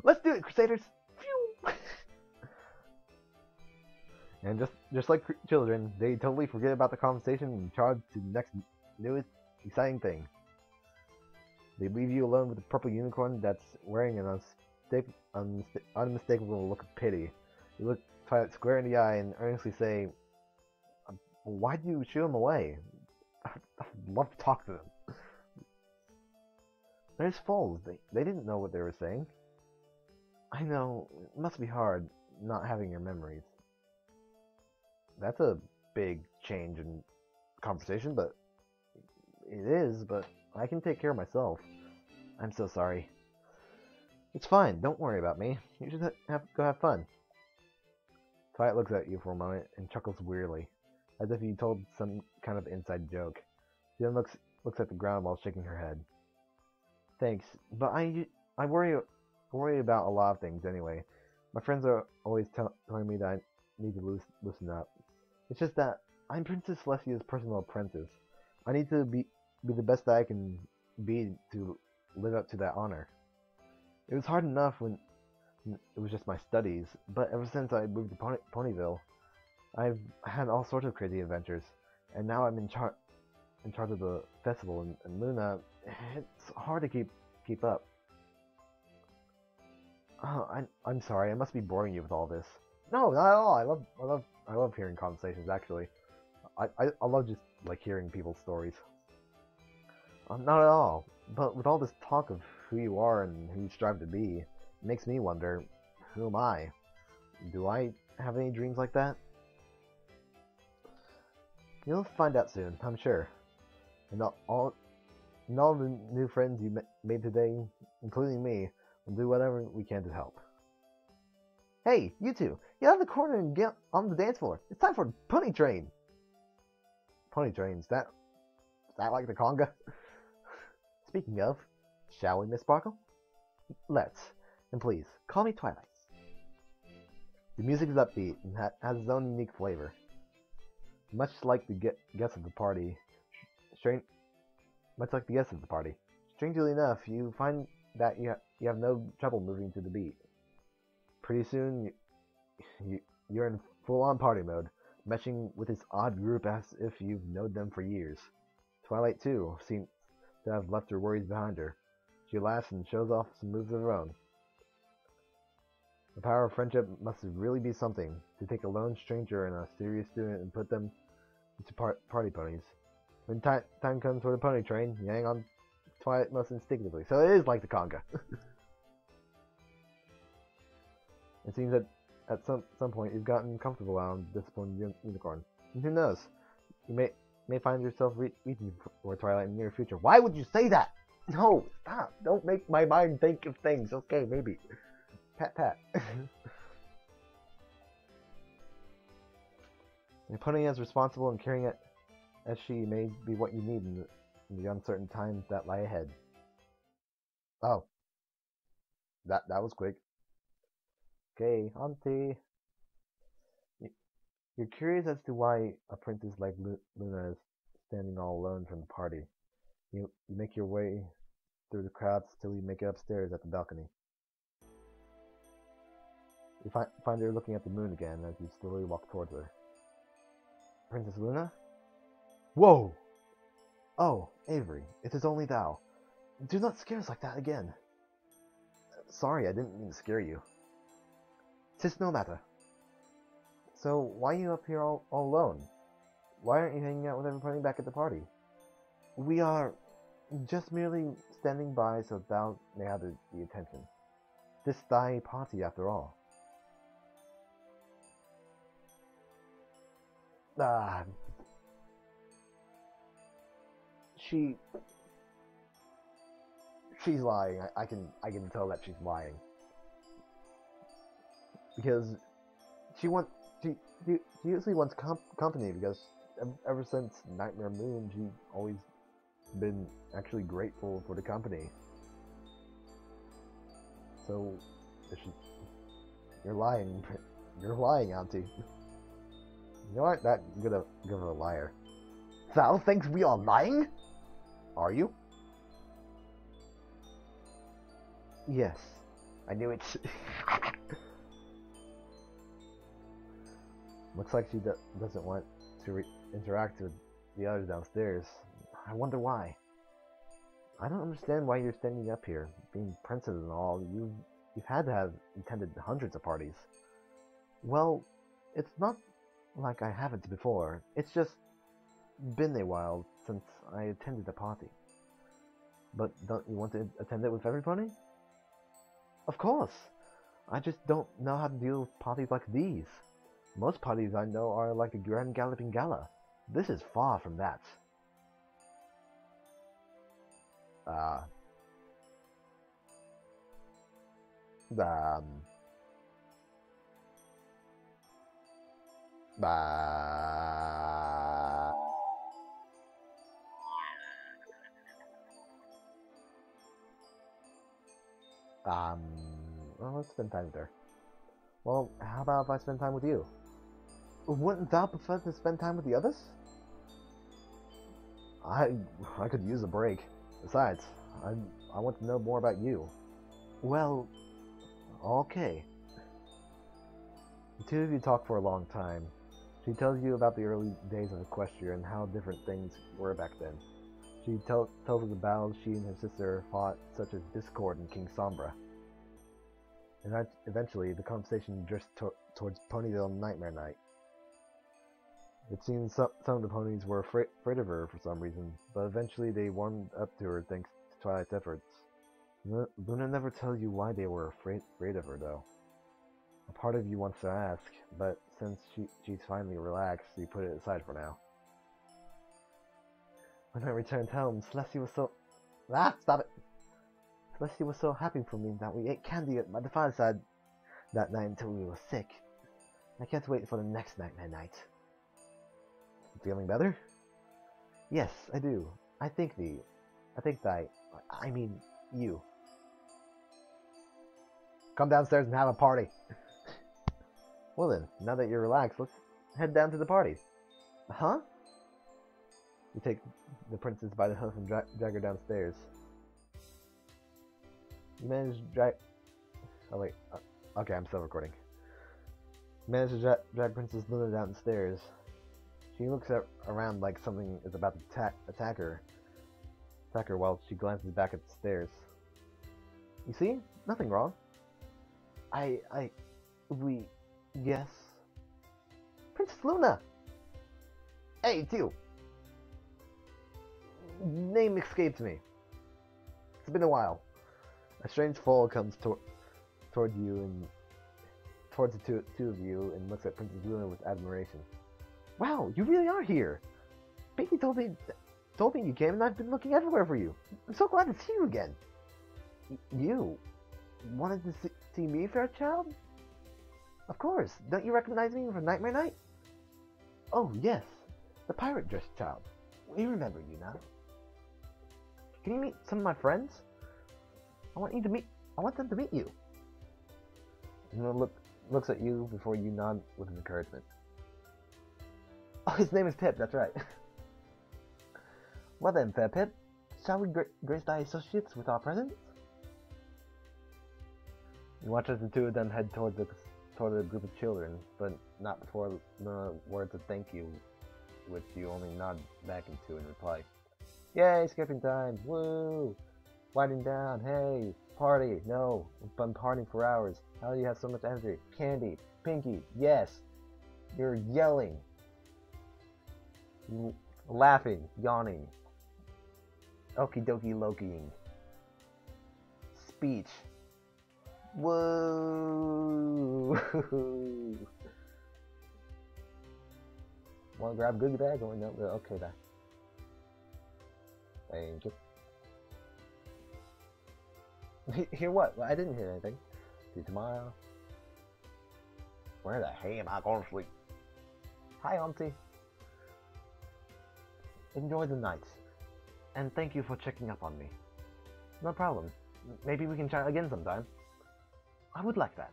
Let's do it, Crusaders. Phew. And just like children, they totally forget about the conversation and charge to the next newest exciting thing. They leave you alone with the purple unicorn that's wearing an unmistakable look of pity. You look Twilight square in the eye and earnestly say, "Why do you shoo him away? I'd love to talk to them." There's Foles. They didn't know what they were saying. I know, it must be hard not having your memories. That's a big change in conversation, but it is, but I can take care of myself. I'm so sorry. It's fine, don't worry about me. You should go have fun. Twilight looks at you for a moment and chuckles weirdly, as if you told some kind of inside joke. She then looks at the ground while shaking her head. Thanks, but I worry about a lot of things anyway. My friends are always telling me that I need to loosen up. It's just that I'm Princess Celestia's personal apprentice. I need to be the best that I can be to live up to that honor. It was hard enough when it was just my studies, but ever since I moved to Ponyville, I've had all sorts of crazy adventures, and now I'm in charge of the festival, and Luna, it's hard to keep up. Oh, I'm sorry, I must be boring you with all this. No, not at all. I love hearing conversations. Actually, I love just like hearing people's stories. Not at all. But with all this talk of who you are and who you strive to be, it makes me wonder, who am I? Do I have any dreams like that? You'll find out soon, I'm sure. And all the new friends you made today, including me, will do whatever we can to help. Hey, you two! Get out of the corner and get on the dance floor. It's time for Pony Train! Pony Train, is that like the conga? Speaking of, shall we, Miss Sparkle? Let's. And please, call me Twilight. The music is upbeat and has its own unique flavor. Much like the guests of the party, strangely enough, you find that you have no trouble moving to the beat. Pretty soon, you're in full-on party mode. meshing with this odd group as if you've known them for years. Twilight, too, seems to have left her worries behind her. She laughs and shows off some moves of her own. The power of friendship must really be something, to take a lone stranger and a serious student and put them into party ponies. When time comes for the pony train, you hang on Twilight most instinctively. So it is like the conga. It seems that at some point you've gotten comfortable around disciplined unicorn. And who knows? You may find yourself reaching for Twilight in the near future. Why would you say that? No, stop. Don't make my mind think of things. Okay, maybe. Pat, pat. Your pony as responsible and caring as she may be what you need in the uncertain times that lie ahead. Oh. That was quick. Okay, Auntie. You're curious as to why a princess like Luna is standing all alone from the party. You make your way through the crowds till you make it upstairs at the balcony. You find her looking at the moon again as you slowly walk towards her. Princess Luna? Whoa! Oh, Avery, it is only thou. Do not scare us like that again. Sorry, I didn't mean to scare you. 'Tis no matter. So, why are you up here all alone? Why aren't you hanging out with everybody back at the party? We are just merely standing by so thou may have the attention. This thy party, after all. She's lying. I can tell that she's lying. Because she usually wants company, because ever since Nightmare Moon, she's always been actually grateful for the company. So, you're lying. You're lying, Auntie. You know what? That good of a liar. Thou thinks we are lying? Are you? Yes. I knew it. Looks like she doesn't want to interact with the others downstairs. I wonder why. I don't understand why you're standing up here, being princess and all. You've had to have attended hundreds of parties. Well, it's not like I haven't before. It's just been a while since I attended a party. But don't you want to attend it with everybody? Of course! I just don't know how to deal with parties like these. Most parties I know are like a grand galloping gala. This is far from that. Well, let's spend time with her. Well, how about if I spend time with you? Wouldn't thou prefer to spend time with the others? I could use a break. Besides, I want to know more about you. Well, okay. The two of you talk for a long time. She tells you about the early days of Equestria and how different things were back then. She tells of the battles she and her sister fought, such as Discord and King Sombra. And eventually, the conversation drifts towards Ponyville Nightmare Night. It seems some of the ponies were afraid of her for some reason, but eventually they warmed up to her thanks to Twilight's efforts. Luna never tells you why they were afraid of her, though. A part of you wants to ask, but since she's finally relaxed, you put it aside for now. When I returned home, Celestia was so... Stop it! Celestia was so happy for me that we ate candy at my fireside that night until we were sick. I can't wait for the next Nightmare Night. Feeling better? Yes, I do. I mean, you. Come downstairs and have a party. Well then, now that you're relaxed, let's head down to the party. Huh? You take the princess by the hoof and drag her downstairs. You manage to drag... Oh wait, okay, I'm still recording. manage to drag Princess Luna down the stairs. She looks around like something is about to attack her while she glances back at the stairs. You see? Nothing wrong. Yes. Princess Luna! Hey, you! Name escapes me. It's been a while. A strange foal comes toward you and towards the two of you and looks at Princess Luna with admiration. Wow, you really are here! Pinky told me you came and I've been looking everywhere for you. I'm so glad to see you again. You wanted to see me, Fairchild? Of course. Don't you recognize me from Nightmare Night? Oh, yes. The pirate dressed child. We remember you now. Can you meet some of my friends? I want them to meet you. And looks at you before you nod with encouragement. Oh, his name is Pip, that's right. Well then, Fair Pip, shall we grace thy associates with our presence? You watch as the two of them head toward a group of children, but not before the words of thank you, which you only nod back into in reply. Yay, skipping time! Woo! Winding down, hey! Party! No! We've been partying for hours. How do you have so much energy? Candy! Pinky! Yes! You're yelling! Laughing! Yawning! Okie dokie Lokiing. Speech! Whoa! Want to grab a goodie bag? Oh, no, okay, then. Thank you. Hear what? Well, I didn't hear anything. See you tomorrow. Where the hell am I going to sleep? Hi, Auntie. Enjoy the night. And thank you for checking up on me. No problem. Maybe we can chat again sometime. I would like that.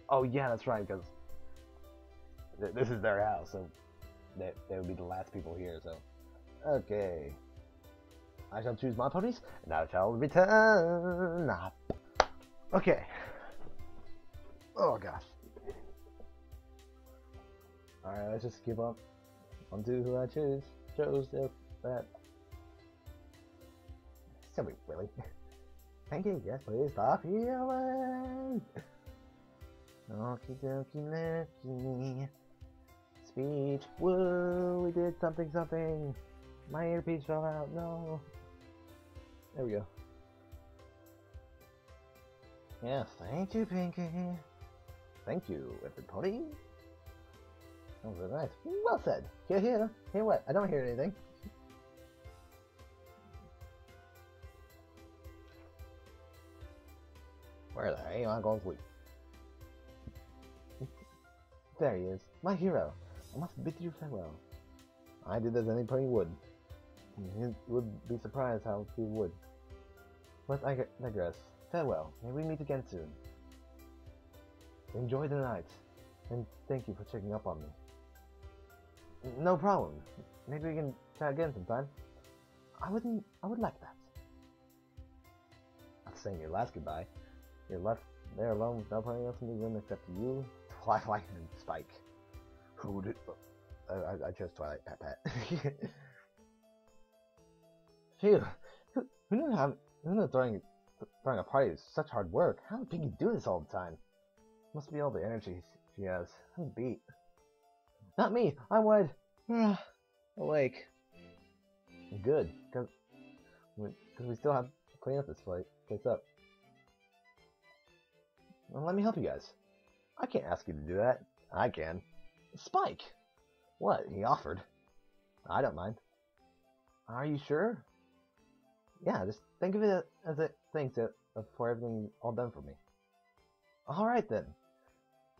Oh yeah, that's right, because this is their house, so they would be the last people here, so... Okay. I shall choose my ponies, and I shall return. Okay. Oh gosh. Alright, let's just give up on who I chose. Chose that. Silly Willy. Thank you, yes please, stop healing! Okie dokie looky. Speech. Woo, we did something. My earpiece fell out, no. There we go. Yes, thank you, Pinky. Thank you, everybody. That was really nice. Well said. Hear what? I don't hear anything. Where the hell am I going to sleep? There he is, my hero. I must bid you farewell. I did as any pony would. He would be surprised how he would. But I digress. Farewell. May we meet again soon. Enjoy the night, and thank you for checking up on me. No problem. Maybe we can chat again sometime. I would like that. Not saying your last goodbye. You're left there alone with nobody else in the room except you, Twilight, and Spike. Who did? I chose Twilight. Pat. Phew. Who knew throwing a party is such hard work? How did Pinky do this all the time? Must be all the energy she has. I'm beat. Not me. I'm wide awake. Good, because we still have to clean up this place up. Well, let me help you guys. I can't ask you to do that. I can. Spike! What? He offered. I don't mind. Are you sure? Yeah, just think of it as a thanks for everything all done for me. Alright then.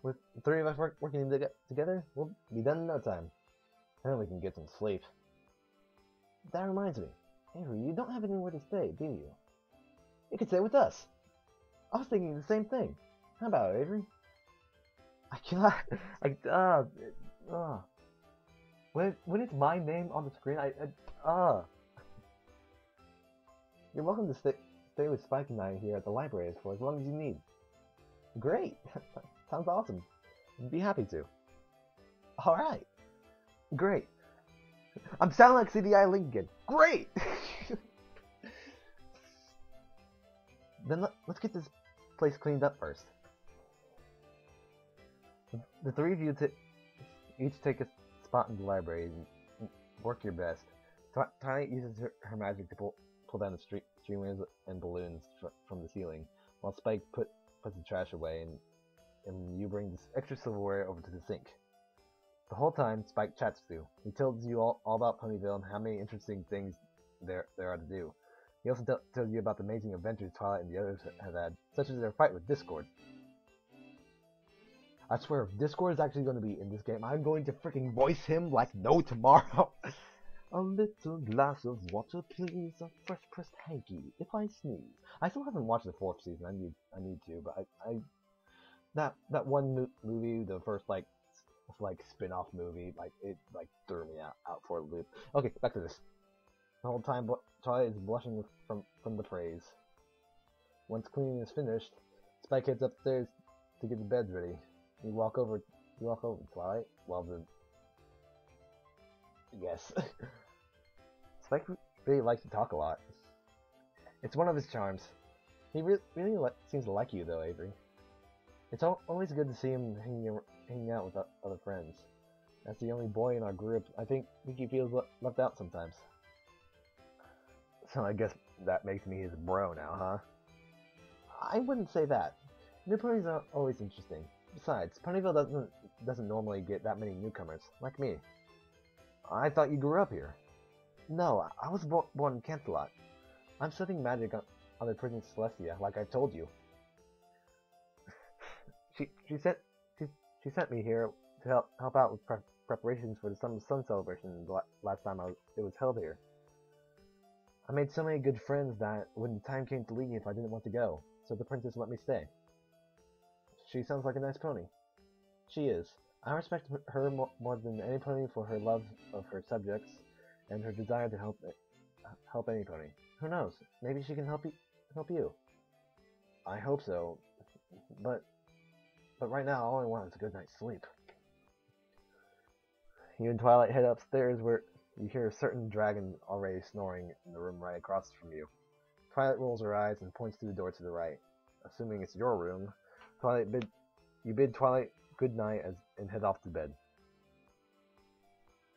With the three of us working together, we'll be done in no time. Then we can get some sleep. That reminds me. Avery, you don't have anywhere to stay, do you? You could stay with us. I was thinking the same thing. How about it, Avery? I cannot. When it's my name on the screen, You're welcome to stay with Spike and I here at the library for as long as you need. Great! Sounds awesome. Be happy to. Alright. Great. I'm sounding like CDI Lincoln. Great! Then let's get this place cleaned up first. The three of you each take a spot in the library and work your best. Twilight uses her magic to pull down the streamers and balloons from the ceiling, while Spike puts the trash away, and you bring this extra silverware over to the sink. The whole time, Spike chats with you. He tells you all about Ponyville and how many interesting things there are to do. He also tells you about the amazing adventures Twilight and the others have had, such as their fight with Discord. I swear, if Discord is actually going to be in this game, I'm going to freaking voice him like no tomorrow. A little glass of water, please. A fresh pressed hanky. If I sneeze, I still haven't watched the 4th season. I need to, but that one movie, the first like spin-off movie, it threw me out for a loop. Okay, back to this. The whole time, Twilight is blushing from the praise. Once cleaning is finished, Spike heads upstairs to get the beds ready. You walk over Twilight. Well, yes. Spike really likes to talk a lot. It's one of his charms. He really seems to like you, though, Avery. It's always good to see him hanging out with other friends. As the only boy in our group, I think he feels left out sometimes. So I guess that makes me his bro now, huh? I wouldn't say that. New ponies are always interesting. Besides, Ponyville doesn't normally get that many newcomers, like me. I thought you grew up here. No, I was born in Canterlot. I'm studying magic on the Prison Celestia, like I told you. She sent me here to help out with preparations for the Sun celebration last time it was held here. I made so many good friends that when the time came to leave, I didn't want to go, so the princess let me stay. She sounds like a nice pony. She is. I respect her more than any pony for her love of her subjects and her desire to help any pony. Who knows? Maybe she can help you. I hope so. But right now, all I want is a good night's sleep. You and Twilight head upstairs where you hear a certain dragon already snoring in the room right across from you. Twilight rolls her eyes and points to the door to the right. Assuming it's your room, you bid Twilight good night and head off to bed.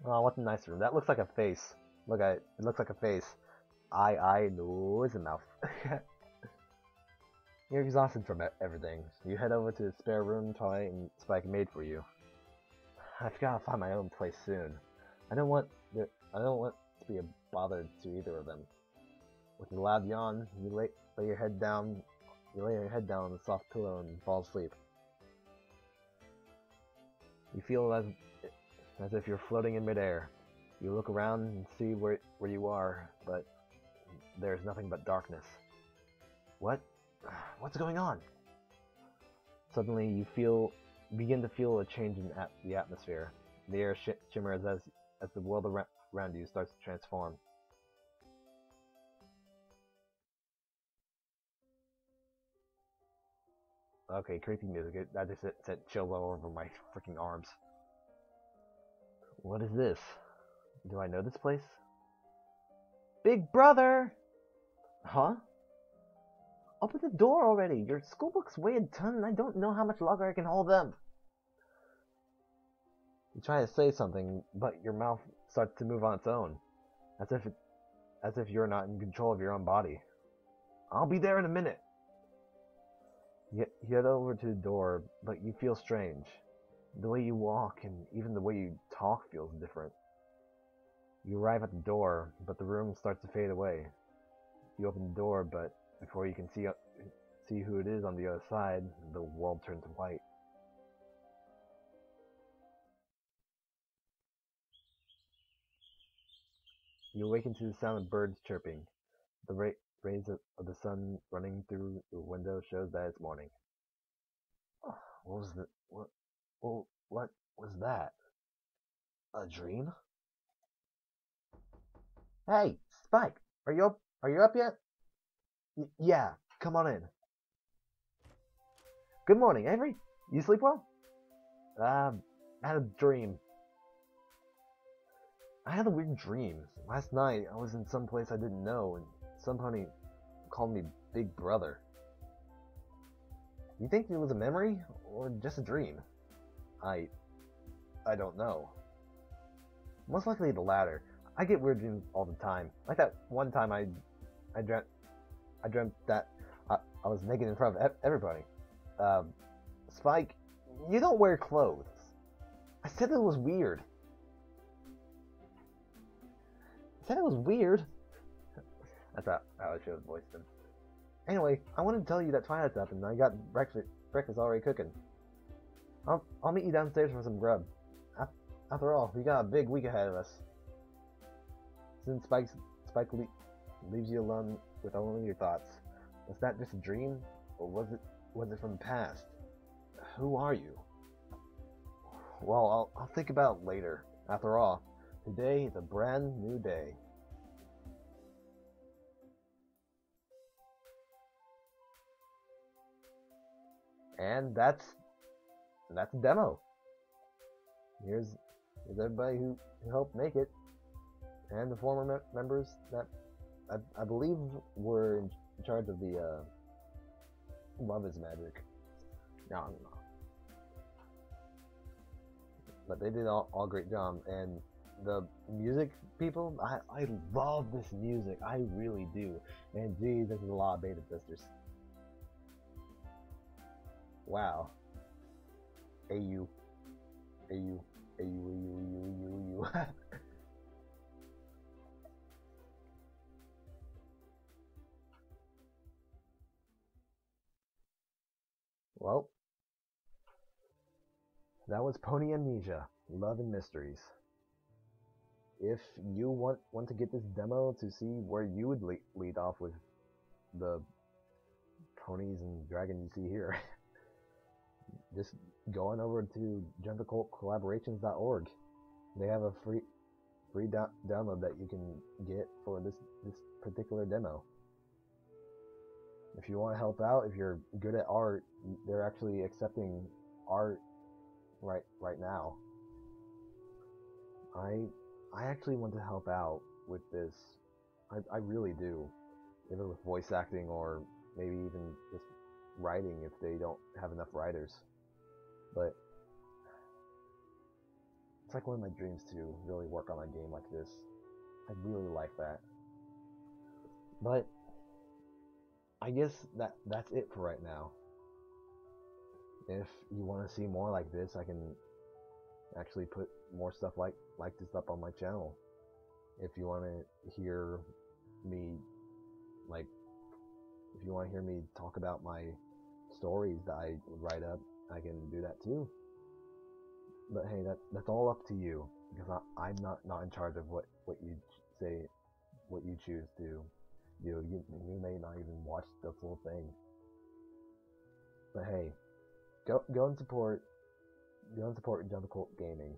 Oh, what a nice room. That looks like a face. Look at it. It looks like a face. Eye, nose, and mouth. You're exhausted from everything. You head over to the spare room Twilight and Spike made for you. I've got to find my own place soon. I don't want to be a bother to either of them. With a loud yawn, you lay your head down. You lay your head down on the soft pillow and fall asleep. You feel as if you're floating in midair. You look around and see where you are, but there's nothing but darkness. What's going on? Suddenly, you begin to feel a change in the atmosphere. The air shimmers as the world around you starts to transform. Okay, creepy music. That just sent chills all over my freaking arms. What is this? Do I know this place? Big brother! Huh? Open the door already! Your school books weigh a ton and I don't know how much longer I can hold them. You try to say something, but your mouth starts to move on its own. As if you're not in control of your own body. I'll be there in a minute. You head over to the door, but you feel strange. The way you walk and even the way you talk feels different. You arrive at the door, but the room starts to fade away. You open the door, but before you can see who it is on the other side, the world turns white. You awaken to the sound of birds chirping. The rays of the sun running through the window shows that it's morning. Oh, what was that? A dream? Hey, Spike, are you up yet? Yeah, come on in. Good morning, Avery. You sleep well? I had a dream. I had a weird dream. Last night, I was in some place I didn't know, and some pony called me Big Brother. You think it was a memory, or just a dream? I don't know. Most likely the latter. I get weird dreams all the time. Like that one time I dreamt that I was naked in front of everybody. Spike, you don't wear clothes. I said it was weird. I said it was weird. That's how I should have voiced him. Anyway, I wanted to tell you that Twilight's up and I got breakfast already cooking. I'll meet you downstairs for some grub. After all, we got a big week ahead of us. Since Spike leaves you alone with only your thoughts, was that just a dream, or was it from the past? Who are you? Well, I'll think about it later. After all, today is a brand new day. And that's a demo. Here's everybody who helped make it, and the former members that I believe were in charge of the Love is Magic. No. But they did all great job, and the music people, I love this music, I really do. And geez, this is a lot of beta testers. Wow. AU. Well, that was Pony Amnesia, Love and Mysteries. If you want to get this demo to see where you would lead off with the ponies and dragon you see here, just go on over to GentlecoltCollaborations.org. They have a free download that you can get for this particular demo. If you want to help out, if you're good at art, they're actually accepting art right now. I actually want to help out with this. I really do. Either with voice acting or maybe even just writing if they don't have enough writers. But it's like one of my dreams to really work on a game like this. I really like that. But I guess that's it for right now. If you want to see more like this, I can actually put more stuff like this up on my channel. If you want to hear me, if you want to hear me talk about my stories that I write up, I can do that too. But hey, that's all up to you, because I'm not in charge of what you say, what you choose to do. You may not even watch the full thing. But hey, go and support Gentlecolt Gaming.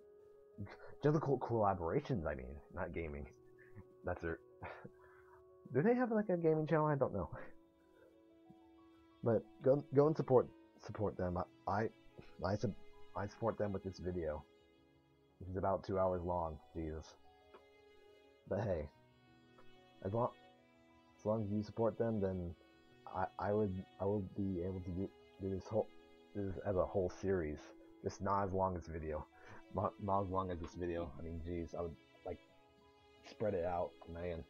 Gentlecolt Collaborations, I mean, not gaming. That's their. Do they have like a gaming channel? I don't know. But go and support them. I support them with this video, which is about 2 hours long. Jesus. But hey, as long as you support them, then I will be able to do this as a whole series. Just not as long as video. Not as long as this video. I mean, geez, I would like spread it out, man.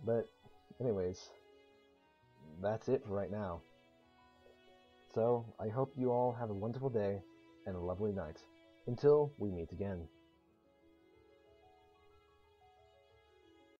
But anyways, that's it for right now. So I hope you all have a wonderful day and a lovely night. Until we meet again.